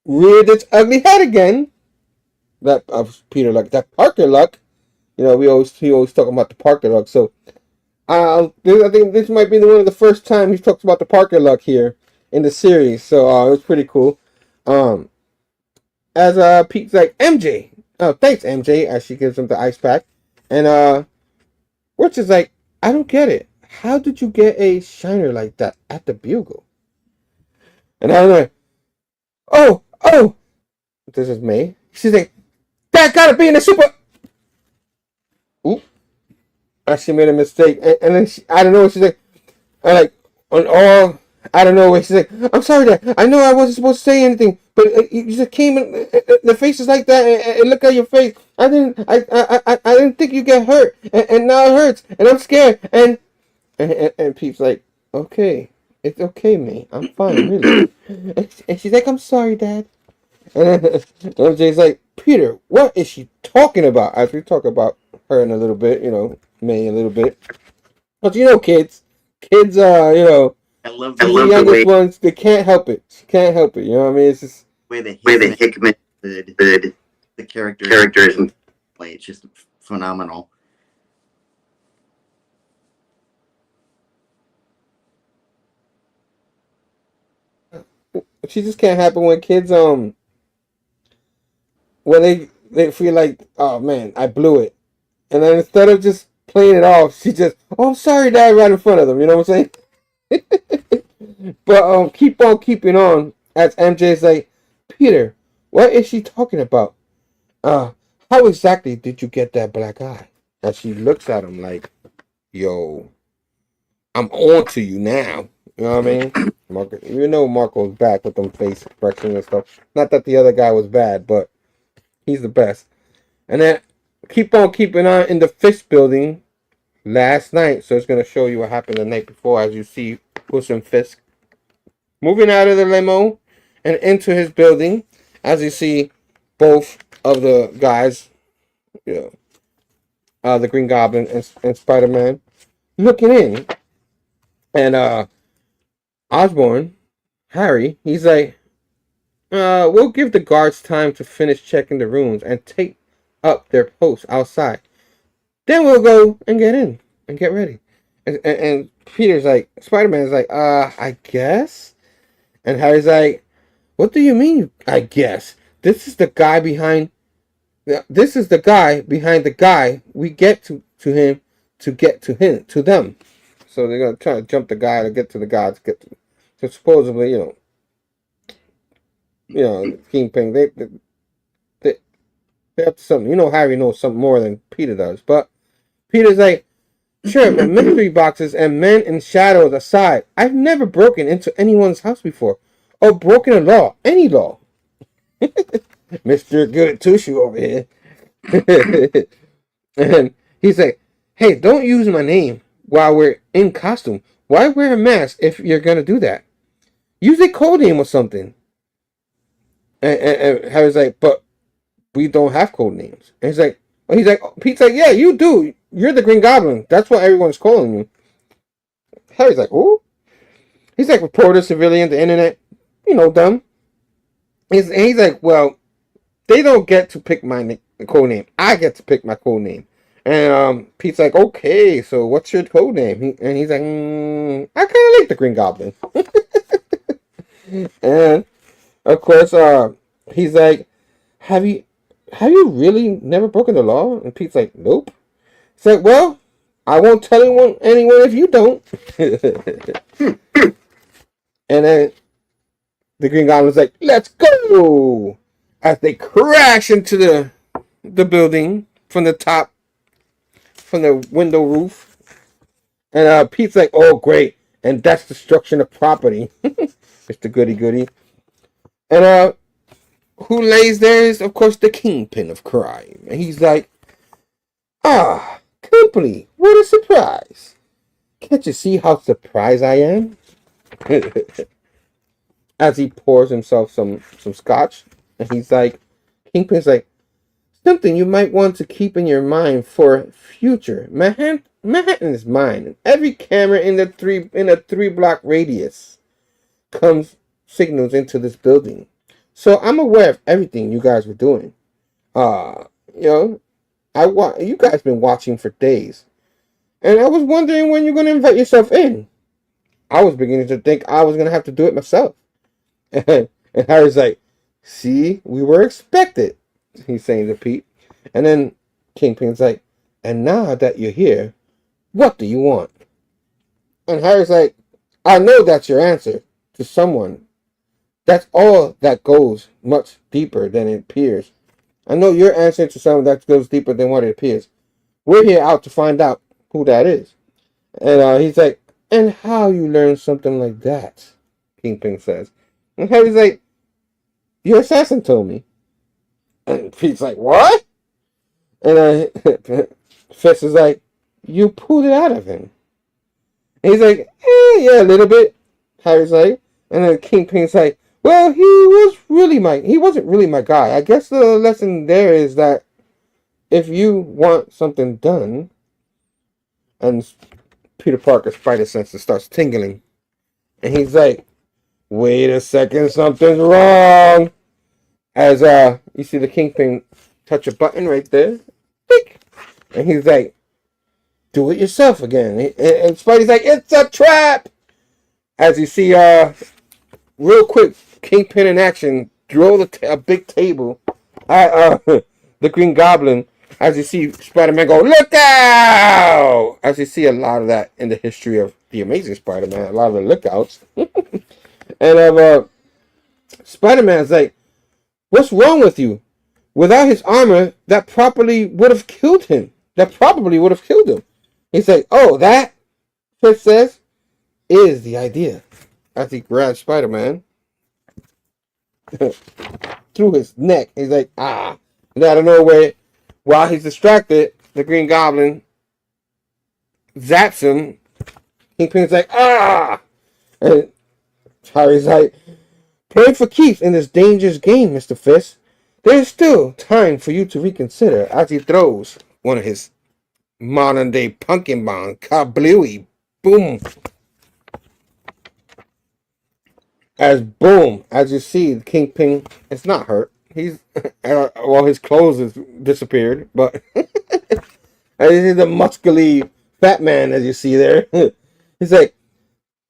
reared its ugly head again. That Peter Luck, that Parker Luck. He always talking about the Parker Luck. So I think this might be one of the first time he talks about the Parker Luck here in the series. So it was pretty cool. As Pete's like, MJ. Oh, thanks, MJ. As she gives him the ice pack, and Rich is like, I don't get it. How did you get a shiner like that at the Bugle? And I'm like, oh, this is May. She's like, that gotta be in the super. Oop, she made a mistake, and then I don't know. She's like, I don't know. She's like, I'm sorry, Dad. I know I wasn't supposed to say anything, but you just came in. The face is like that, and look at your face. I didn't think you get hurt, and now it hurts, and I'm scared. And Pete's like, okay, it's okay, May. I'm fine, really. And she's like, I'm sorry, Dad. And then Jay's like, Peter, what is she talking about? As we talk about her in a little bit, May a little bit. But kids, I love the youngest ones, they can't help it. She can't help it, you know what I mean? It's just the way the Hickman did the characters and play. It's just phenomenal. she just can't happen when kids when they feel like, oh man, I blew it. And then instead of just playing it off, she just, oh, I'm sorry, Dad, right in front of them, you know what I'm saying? But keep on keeping on, as MJ's like, Peter, what is she talking about? How exactly did you get that black eye? And she looks at him like, yo, I'm on to you now. You know what I mean? Marco's back with them face expressions and stuff. Not that the other guy was bad, but he's the best. And then keep on keeping on in the Fish building last night. So it's going to show you what happened the night before, as you see Wilson Fisk moving out of the limo and into his building. As you see both of the guys, the Green Goblin and Spider-Man, looking in. And Osborn, Harry, he's like, we'll give the guards time to finish checking the rooms and take up their posts outside. Then we'll go and get in and get ready. And Peter's like, Spider-Man's like, I guess? And Harry's like, what do you mean, I guess? This is the guy behind the guy we get to him to get to them. So they're gonna try to jump the guy to get to the gods. So supposedly, Kingpin. They're up to something. Harry knows something more than Peter does. But Peter's like, sure, but mystery boxes and men in shadows aside, I've never broken into anyone's house before, or broken a law, any law. Mr. Good Tushu over here. And he's like, hey, don't use my name while we're in costume. Why wear a mask if you're going to do that? Use a code name or something. And Harry's like, but we don't have code names. And Pete's like, yeah, you do. You're the Green Goblin. That's what everyone's calling you. Harry's like, who? He's like, reporter, civilian, the internet. Dumb. He's like, well, they don't get to pick my code name. I get to pick my code name. And Pete's like, okay, so what's your code name? He's like, I kind of like the Green Goblin. And of course, he's like, have you really never broken the law? And Pete's like, nope. He's like, well, I won't tell anyone if you don't. And then the Green Goblin's like, let's go! As they crash into the building from the top, from the window roof. And Pete's like, oh, great. And that's destruction of property. Mr. Goody. And who lays there is, of course, the kingpin of crime. And he's like, company, what a surprise. Can't you see how surprised I am? As he pours himself some scotch. And he's like, Kingpin's like, something you might want to keep in your mind for future. Manhattan is mine. And every camera in a 3-block radius comes signals into this building. So I'm aware of everything you guys were doing. You guys been watching for days. And I was wondering when you're going to invite yourself in. I was beginning to think I was going to have to do it myself. And Harry's like, see, we were expected, he's saying to Pete. And then Kingpin's like, and now that you're here, what do you want? And Harry's like, I know that's your answer to someone. That's all that goes much deeper than it appears. I know your answer to someone that goes deeper than what it appears. We're here out to find out who that is. And he's like, and how you learn something like that? Kingpin says. And Harry's like, your assassin told me. And Pete's like, what? And Fist is like, you pulled it out of him. And he's like, yeah, a little bit. Harry's like, and then Kingpin's like, well, he wasn't really my guy. I guess the lesson there is that if you want something done, and Peter Parker's spider sense starts tingling, and he's like, wait a second, something's wrong. As you see the Kingpin touch a button right there, Tick! And he's like, do it yourself again. And Spidey's like, it's a trap. As you see, real quick, Kingpin in action, throw a big table at the Green Goblin. As you see Spider-Man go, look out! As you see a lot of that in the history of the Amazing Spider-Man, a lot of the lookouts. And Spider-Man's like, what's wrong with you? Without his armor, that probably would have killed him. He's like, oh, that, Chris says, is the idea. As he grabs Spider-Man through his neck. He's like, ah. And out of nowhere, while he's distracted, the Green Goblin zaps him. Kingpin's like, ah. And Harry's like, play for keeps in this dangerous game, Mr. Fist. There's still time for you to reconsider. As he throws one of his modern day pumpkin bomb, kablooey, boom. As you see, the Kingpin is not hurt. He's his clothes has disappeared, but as you see the muscly fat man, as you see there, he's like,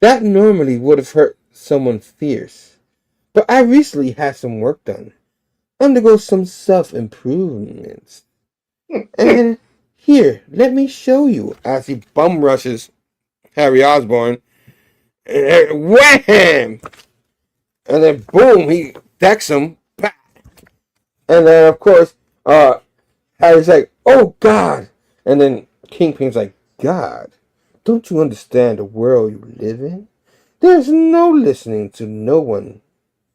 that normally would have hurt someone fierce, but I recently had some work done. Undergo some self-improvements. And here, let me show you. As he bum rushes Harry Osborn. And wham! And then boom, he decks him. And then of course, Harry's like, "Oh God!" And then Kingpin's like, "God, don't you understand the world you live in? There's no listening to no one.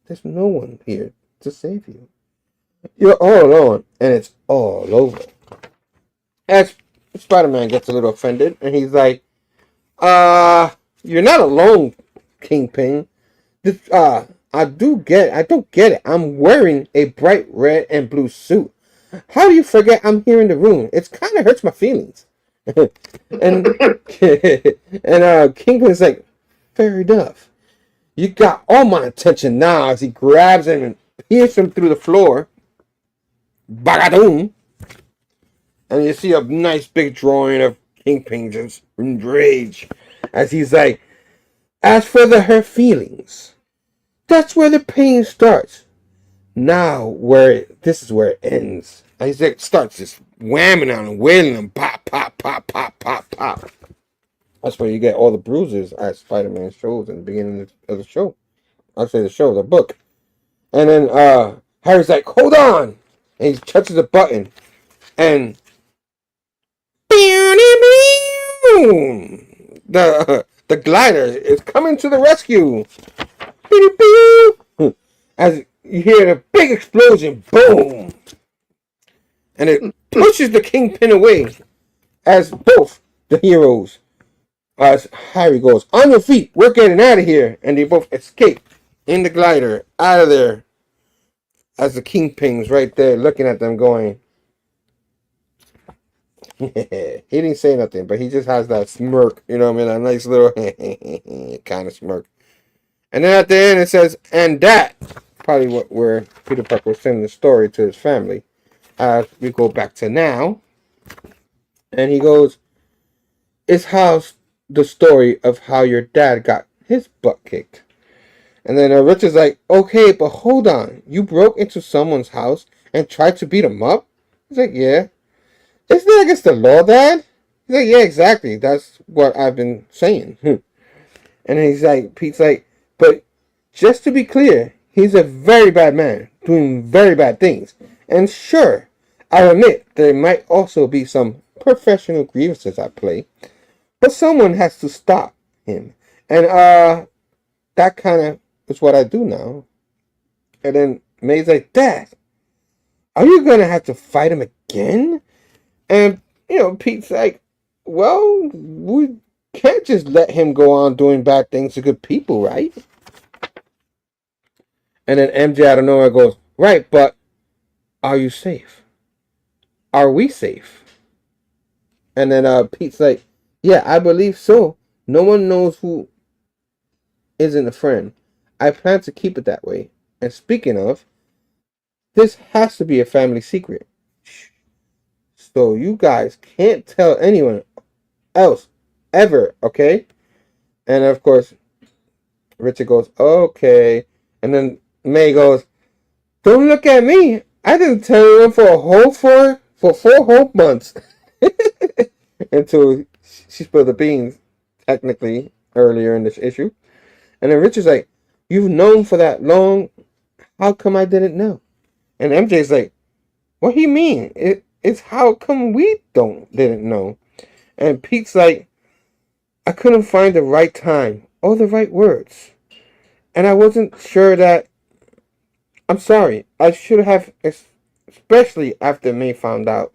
There's no one here to save you. You're all alone, and it's all over." As Spider-Man gets a little offended, and he's like, you're not alone, Kingpin. This, I don't get it. I'm wearing a bright red and blue suit. How do you forget I'm here in the room? It kind of hurts my feelings." and Kingpin's like, "Fair enough. You got all my attention now." As he grabs him and pierces him through the floor. Bagadoom. And you see a nice big drawing of Kingpin just in rage. As he's like, "As for her feelings, that's where the pain starts. Now, this is where it ends." And he's like, starts just whamming on him, wailing him, pop, pop, pop, pop, pop, pop. That's where you get all the bruises as Spider-Man shows in the beginning of the show. I'll say the show, the book. And then Harry's like, "Hold on!" And he touches a button, and the glider is coming to the rescue. As you hear a big explosion, boom, and it pushes the Kingpin away. As both the heroes, as Harry goes, "On your feet, we're getting out of here," and they both escape in the glider out of there. As the Kingpin's right there looking at them, going. He didn't say nothing, but he just has that smirk, you know what I mean? A nice little kind of smirk. And then at the end it says, "And that," probably where Peter Parker was sending the story to his family. We go back to now, and he goes, "It's how the story of how your dad got his butt kicked." And then Richard's like, "Okay, but hold on. You broke into someone's house and tried to beat him up?" He's like, "Yeah." "Isn't that against the law, Dad?" He's like, "Yeah, exactly. That's what I've been saying." And then he's like, Pete's like, "But just to be clear, he's a very bad man, doing very bad things. And sure, I admit there might also be some professional grievances at play, but someone has to stop him. And that kind of is what I do now." And then May's like, "Dad, are you gonna have to fight him again?" And, Pete's like, "Well, we can't just let him go on doing bad things to good people, right?" And then MJ out of nowhere goes, "Right, but are you safe? Are we safe?" And then Pete's like, "Yeah, I believe so. No one knows who isn't a friend. I plan to keep it that way. And speaking of, this has to be a family secret. So you guys can't tell anyone else ever, okay?" And of course, Richard goes, "Okay." And then May goes, "Don't look at me. I didn't tell anyone for 4 whole months." Until she spilled the beans, technically, earlier in this issue. And then Richard's like, "You've known for that long. How come I didn't know?" And MJ's like, "What do you mean? It's how come we didn't know?" And Pete's like, "I couldn't find the right time or the right words. And I wasn't sure that. I'm sorry. I should have, especially after May found out."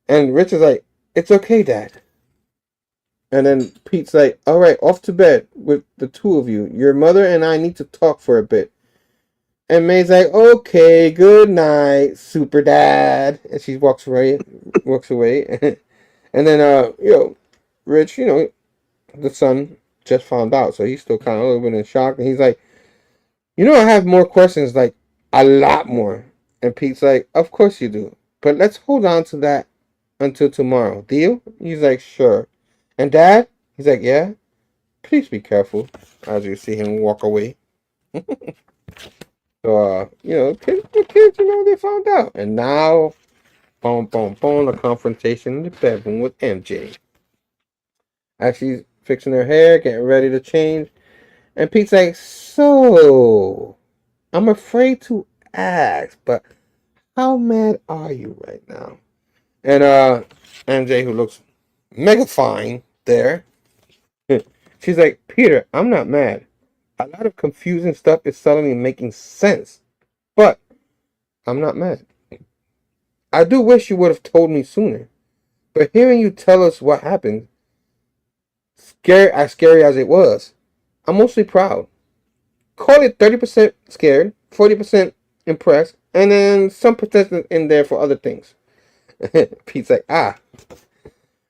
And Richard's like, "It's okay, Dad." And then Pete's like, "All right, off to bed with the two of you. Your mother and I need to talk for a bit." And May's like, "Okay, good night, super dad." And she walks away. And then, Rich, the son just found out, so he's still kind of a little bit in shock. And he's like, "I have more questions, like a lot more." And Pete's like, "Of course you do. But let's hold on to that until tomorrow. Deal?" He's like, "Sure." And Dad? He's like, "Yeah? Please be careful," as you see him walk away. So, the kids, they found out. And now, boom, boom, boom, the confrontation in the bedroom with MJ. As she's fixing her hair, getting ready to change. And Pete's like, so, I'm afraid to ask, but how mad are you right now? And MJ, who looks mega fine there, she's like, Peter, I'm not mad. A lot of confusing stuff is suddenly making sense, but I'm not mad. I do wish you would have told me sooner, but hearing you tell us what happened, scary as it was, I'm mostly proud. Call it 30% scared, 40% impressed, and then some potential in there for other things. Pete's like, ah.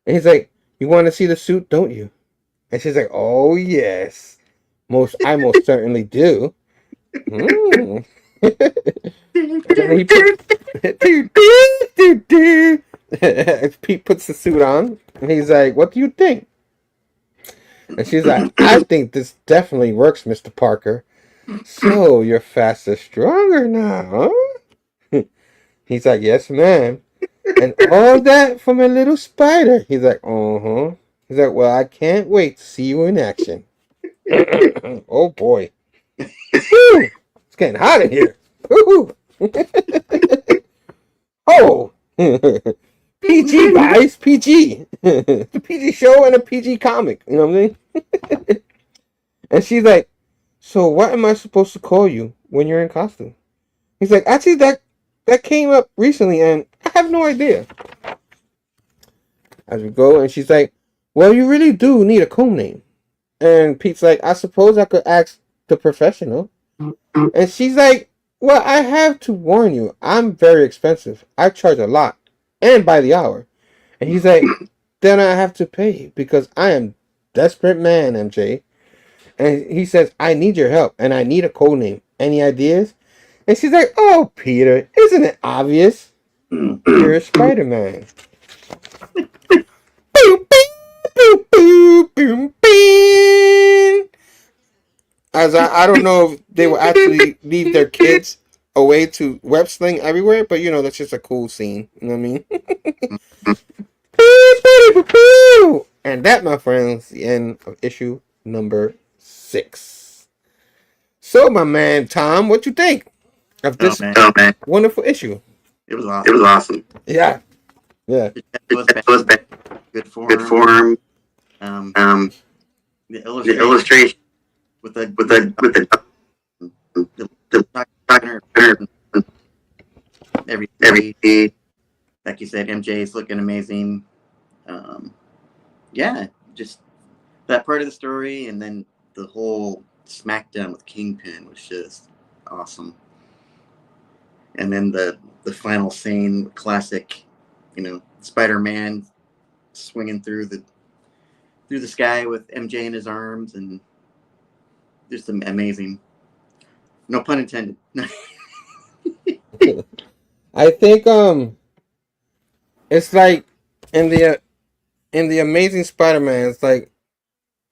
And he's like, you want to see the suit, don't you? And she's like, oh, yes. I most certainly do. Mm. And then he Pete puts the suit on, and he's like, what do you think? And she's like, I think this definitely works, Mr. Parker. So, you're faster, stronger now, huh? He's like, yes, ma'am. And all that from a little spider. He's like, uh-huh. He's like, well, I can't wait to see you in action. Oh, boy. Woo! It's getting hot in here. Woo! Oh! PG, guys. PG. It's a PG show and a PG comic. You know what I mean? And she's like, so what am I supposed to call you when you're in costume? He's like, actually, that came up recently, and I have no idea. As we go, and she's like, well, you really do need a code name. And Pete's like, I suppose I could ask the professional. And she's like, well, I have to warn you, I'm very expensive. I charge a lot, and by the hour. And he's like, then I have to pay, because I am desperate man, MJ. And he says, I need your help, and I need a code name. Any ideas? And she's like, oh, Peter, isn't it obvious? You're Spider-Man. As I don't know if they will actually leave their kids away to web sling everywhere, but that's just a cool scene. You know what I mean? And that, my friends, the end of issue number 6. So, my man Tom, what you think of this wonderful issue? It was awesome. Yeah. It was good form. The illustration with the every like you said, MJ is looking amazing. Yeah, just that part of the story, and then the whole smackdown with Kingpin was just awesome. And then the final scene, classic, Spider-Man swinging through the sky with MJ in his arms, and just amazing. No pun intended. I think it's like in the Amazing Spider-Man, it's like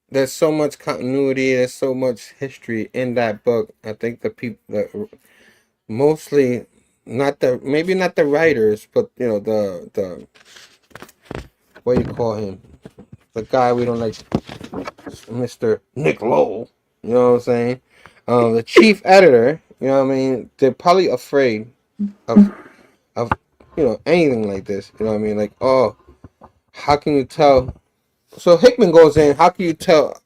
there's so much continuity, there's so much history in that book. I think the people, mostly maybe not the writers, but the what do you call him? The guy we don't like, Mr. Nick Lowell. You know what I'm saying? The chief editor. You know what I mean? They're probably afraid of anything like this. You know what I mean? Like, oh, how can you tell? So Hickman goes in. How can you tell?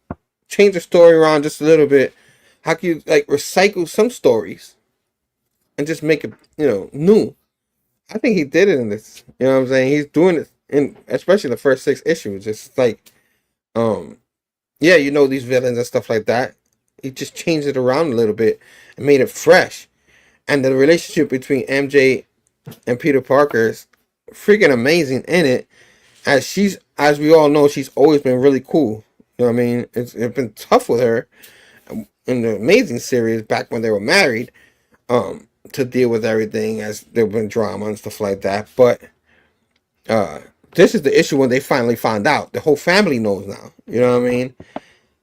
Change the story around just a little bit. How can you recycle some stories and just make it new? I think he did it in this. You know what I'm saying? He's doing it in especially the first 6 issues. It's like, these villains and stuff like that. He just changed it around a little bit and made it fresh. And the relationship between MJ and Peter Parker is freaking amazing in it. As we all know, she's always been really cool. You know what I mean? It's been tough with her in the Amazing series back when they were married, to deal with everything as there been drama and stuff like that. But this is the issue when they finally found out. The whole family knows now. You know what I mean?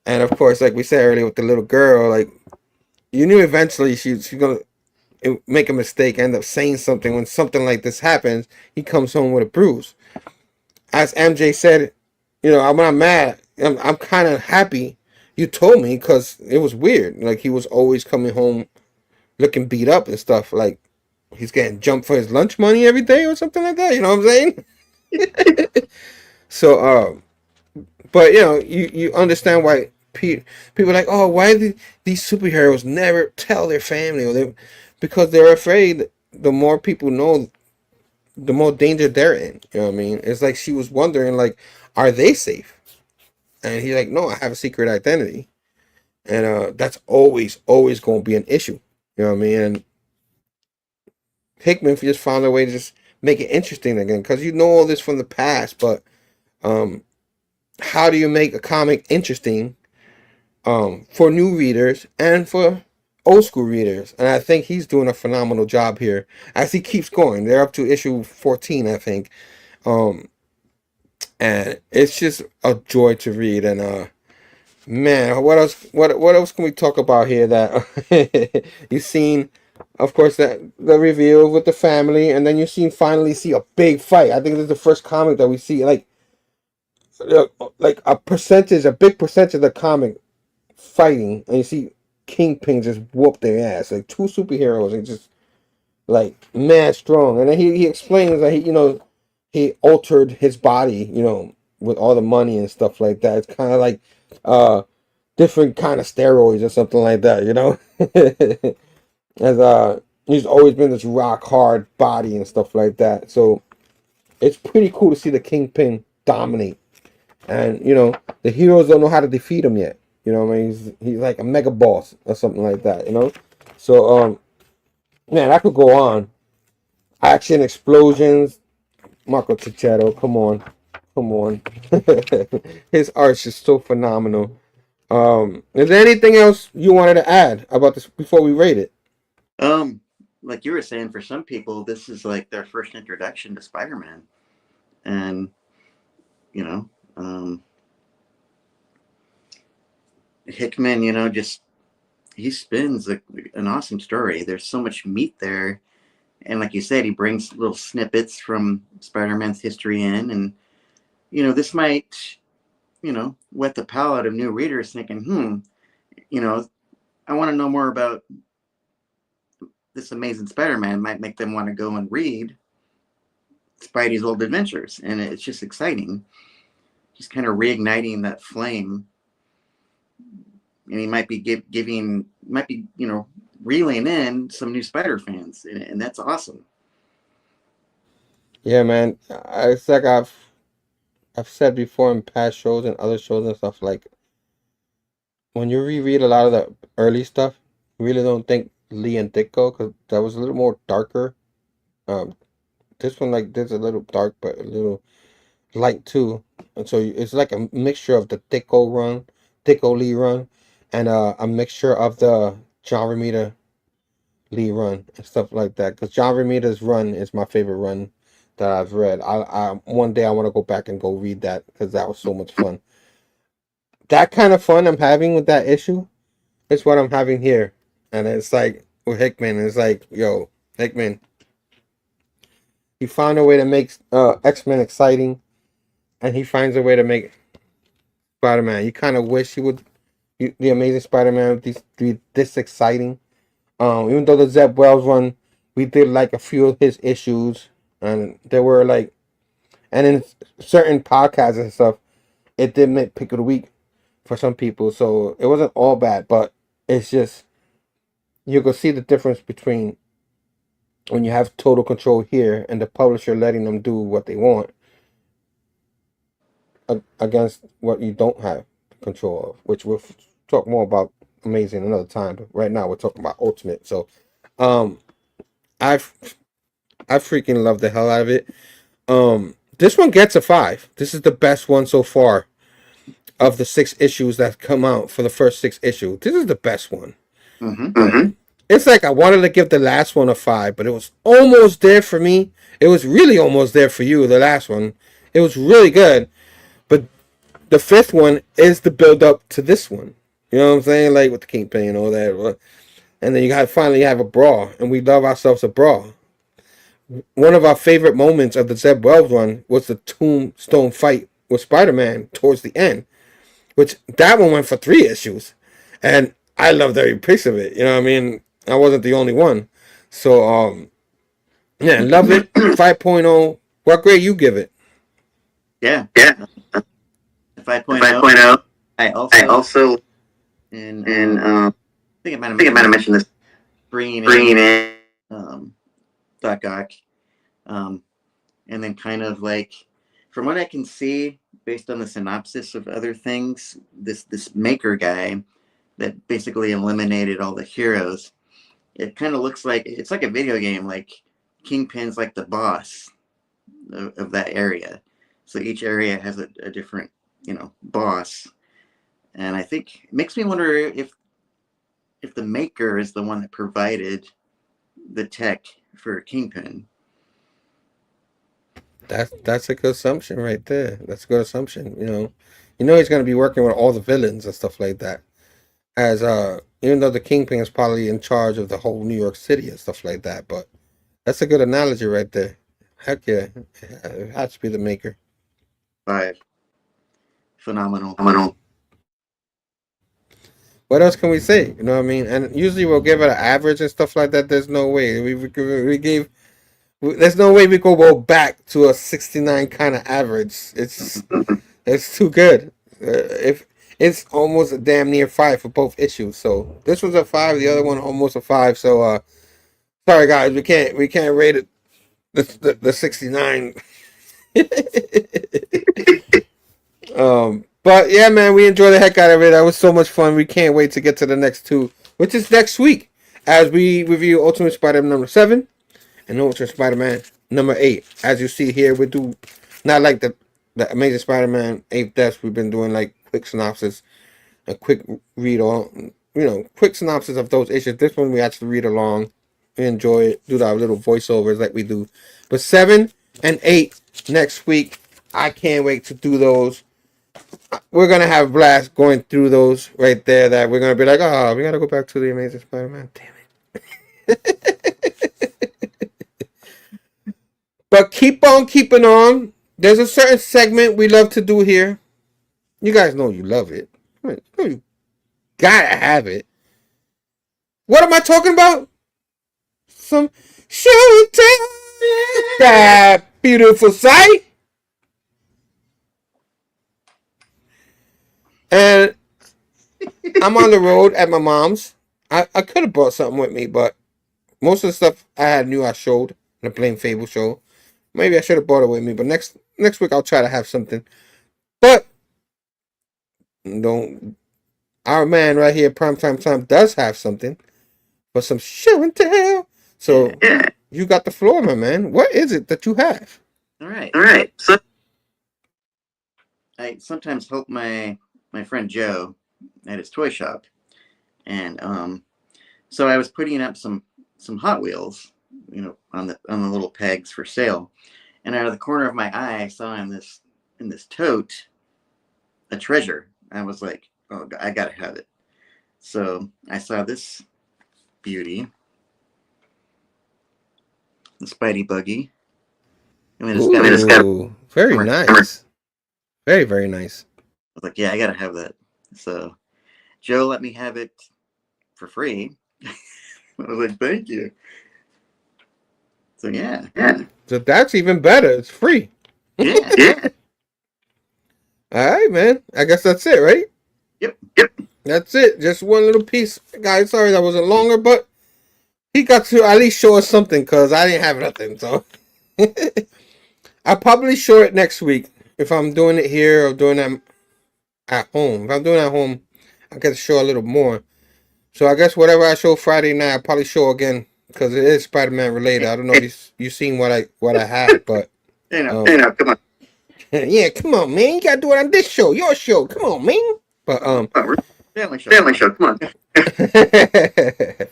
And of course, like we said earlier with the little girl, you knew eventually she's gonna make a mistake, end up saying something. When something like this happens, he comes home with a bruise. As MJ said, I'm not mad. I'm kind of happy you told me because it was weird. Like he was always coming home looking beat up and stuff. Like he's getting jumped for his lunch money every day or something like that. You know what I'm saying? So, but you understand why people are like, oh, why do these superheroes never tell their family because they're afraid. The more people know, the more danger they're in. You know what I mean? It's like she was wondering, like, are they safe? And he's like, no, I have a secret identity, and that's always going to be an issue. You know what I mean? And Hickman just found a way to just make it interesting again, because you know all this from the past, but how do you make a comic interesting for new readers and for old school readers? And I think he's doing a phenomenal job here as he keeps going. They're up to issue 14, I think. And it's just a joy to read. And man, what else can we talk about here that you've seen? Of course, that the reveal with the family, and then you finally see a big fight. I think this is the first comic that we see like a big percentage of the comic fighting, and you see Kingpin just whoop their ass. Like two superheroes and just like mad strong. And then he explains that he altered his body, with all the money and stuff like that. It's kind of like different kind of steroids or something like that, As he's always been this rock hard body and stuff like that. So it's pretty cool to see the Kingpin dominate. And the heroes don't know how to defeat him yet. You know what I mean? He's like a mega boss or something like that, So man, I could go on. Action, explosions. Marco Cicchetto, come on. His art's just so phenomenal. Is there anything else you wanted to add about this before we rate it? Like you were saying, for some people, this is like their first introduction to Spider-Man, and Hickman, just he spins an awesome story. There's so much meat there, and like you said, he brings little snippets from Spider-Man's history in, and this might whet the palate of new readers thinking, I want to know more about this amazing Spider-Man. Might make them want to go and read Spidey's old adventures, and it's just exciting, just kind of reigniting that flame. And he might be reeling in some new Spider fans, and that's awesome. Yeah, man. It's like I've said before in past shows and other shows and stuff, like when you reread a lot of the early stuff, you really don't think Lee and Ditko, because that was a little more darker. This one, like, this a little dark, but a little light too. And so it's like a mixture of the Ditko Lee run, and a mixture of the John Romita Lee run and stuff like that. Because John Romita's run is my favorite run that I've read. I one day I want to go back and go read that because that was so much fun. That kind of fun I'm having with that issue is what I'm having here. And it's like with Hickman, it's like, yo, Hickman, he found a way to make X-Men exciting, and he finds a way to make Spider-Man. You kind of wish the Amazing Spider-Man would be this exciting. Even though the Zeb Wells one, we did like a few of his issues, and there were like, and in certain podcasts and stuff, it did make pick of the week for some people, so it wasn't all bad, but it's just, you can see the difference between when you have total control here and the publisher letting them do what they want against what you don't have control of, which we'll talk more about Amazing another time, but right now we're talking about Ultimate. So I freaking love the hell out of it. This one gets a 5. This is the best one so far of the 6 issues that come out for the first 6 issues. This is the best one. It's like I wanted to give the last one a 5, but it was almost there for me. It was really almost there for you, the last one. It was really good. But the 5th one is the build up to this one. You know what I'm saying? Like with the Kingpin and all that. And then you finally have a brawl, and we love ourselves a brawl. One of our favorite moments of the Zeb Wells run was the Tombstone fight with Spider-Man towards the end. which that one went for 3 issues, and I loved every piece of it. You know what I mean? I wasn't the only one. So yeah, love it. 5.0. What grade you give it? Yeah. 5.0. 5.0. I I also, also, and and I I think I might have mentioned this, bringing bringing in, Taqi, and then kind of like, from what I can see, based on the synopsis of other things, this maker guy that basically eliminated all the heroes. It kind of looks like it's like a video game. Like Kingpin's like the boss of that area, so each area has a different, boss. And I think it makes me wonder if the maker is the one that provided the tech for Kingpin. That's a good assumption right there. That's a good assumption. He's going to be working with all the villains and stuff like that. As even though the Kingpin is probably in charge of the whole New York City and stuff like that, but that's a good analogy right there. Heck yeah, it has to be the maker. 5. Phenomenal. What else can we say? You know what I mean? And usually we'll give it an average and stuff like that. There's no way there's no way we could go back to a 69 kind of average. It's too good. If it's almost a damn near 5 for both issues. So this was a 5, the other one almost a 5. So sorry guys, we can't rate it the 69. But yeah, man, we enjoyed the heck out of it. That was so much fun. We can't wait to get to the next 2, which is next week, as we review Ultimate Spider-Man number 7 and Ultimate Spider-Man number 8. As you see here, we do not like the Amazing Spider-Man 8 Deaths. We've been doing like quick synopsis, a quick read on, quick synopsis of those issues. This one we actually read along. We enjoy it, do our little voiceovers like we do. But 7 and 8 next week. I can't wait to do those. We're gonna have a blast going through those right there. That we're gonna be like, oh, we gotta go back to the Amazing Spider-Man. Damn it! But keep on keeping on. There's a certain segment we love to do here. You guys know you love it. You gotta have it. What am I talking about? Some show and tell. That beautiful sight. And I'm on the road at my mom's. I could have brought something with me, but most of the stuff I knew I showed in the Plain Phable show. Maybe I should have brought it with me, but next week I'll try to have something. But our man right here, Primetime Tom, does have something for some show and tell. So you got the floor, my man. What is it that you have? All right. So I sometimes help my friend Joe at his toy shop, and so I was putting up some Hot Wheels, on the little pegs for sale, and out of the corner of my eye, I saw in this tote a treasure. I was like, oh, I gotta have it. So I saw this beauty, the Spidey buggy. Ooh, very nice. Very, very nice. I was like, yeah, I gotta have that. So Joe let me have it for free. I was like, thank you. So yeah. So that's even better. It's free. Yeah. All right, man. I guess that's it, right? Yep. That's it. Just one little piece. Guys, sorry that wasn't longer, but he got to at least show us something because I didn't have nothing. So I'll probably show it next week. If I'm doing it here or doing it at home. If I'm doing it at home, I get to show a little more. So I guess whatever I show Friday night, I'll probably show again because it is Spider-Man related. I don't know if you seen what I had, but Come on. yeah, come on, man. You gotta do it on this show, your show. Come on, man. But Family show. Come on.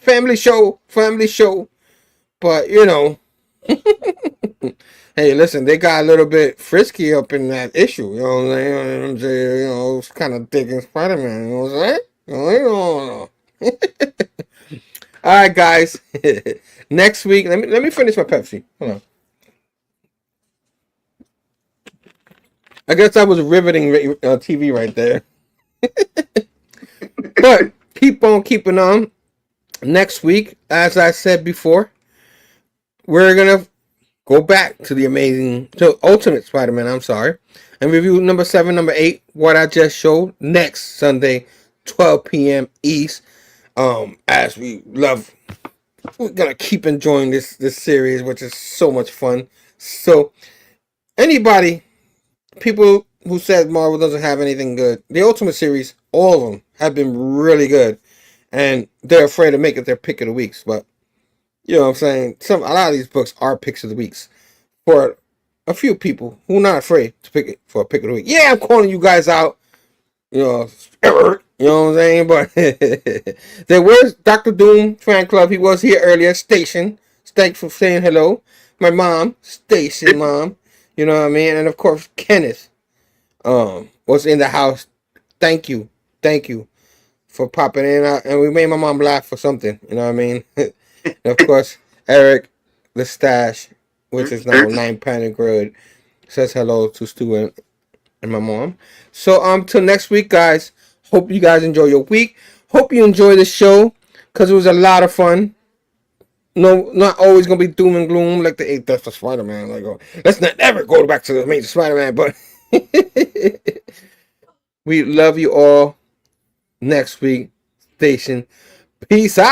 family show. But hey, listen, they got a little bit frisky up in that issue. You know what I'm saying? It's kind of digging Spider-Man. You know what I'm saying? All right, guys. Next week, let me finish my Pepsi. Hold on. I guess that was riveting TV right there. But keep on keeping on. Next week, as I said before, we're gonna go back to to Ultimate Spider-Man. I'm sorry, and review number 7, number 8, what I just showed next Sunday, 12 p.m. East. As we're gonna keep enjoying this series, which is so much fun. So, people who said Marvel doesn't have anything good, the Ultimate series, all of them have been really good, and they're afraid to make it their pick of the weeks. But you know what I'm saying? A lot of these books are picks of the weeks for a few people who are not afraid to pick it for a pick of the week. Yeah, I'm calling you guys out. You know, you know what I'm saying? But there was Dr. Doom fan club. He was here earlier. Station. Thanks for saying hello. My mom, Station mom. You know what I mean? And of course, Kenneth was in the house. Thank you for popping in. And we made my mom laugh for something. You know what I mean? And of course, Eric, the stash, which is now 9 Panic Road, says hello to Stu and my mom. So till next week, guys. Hope you guys enjoy your week. Hope you enjoy the show because it was a lot of fun. No, not always gonna be doom and gloom like the 8th Death of Spider-Man. Like, let's not ever go back to the Amazing Spider-Man. But we love you all. Next week, Station. Peace out.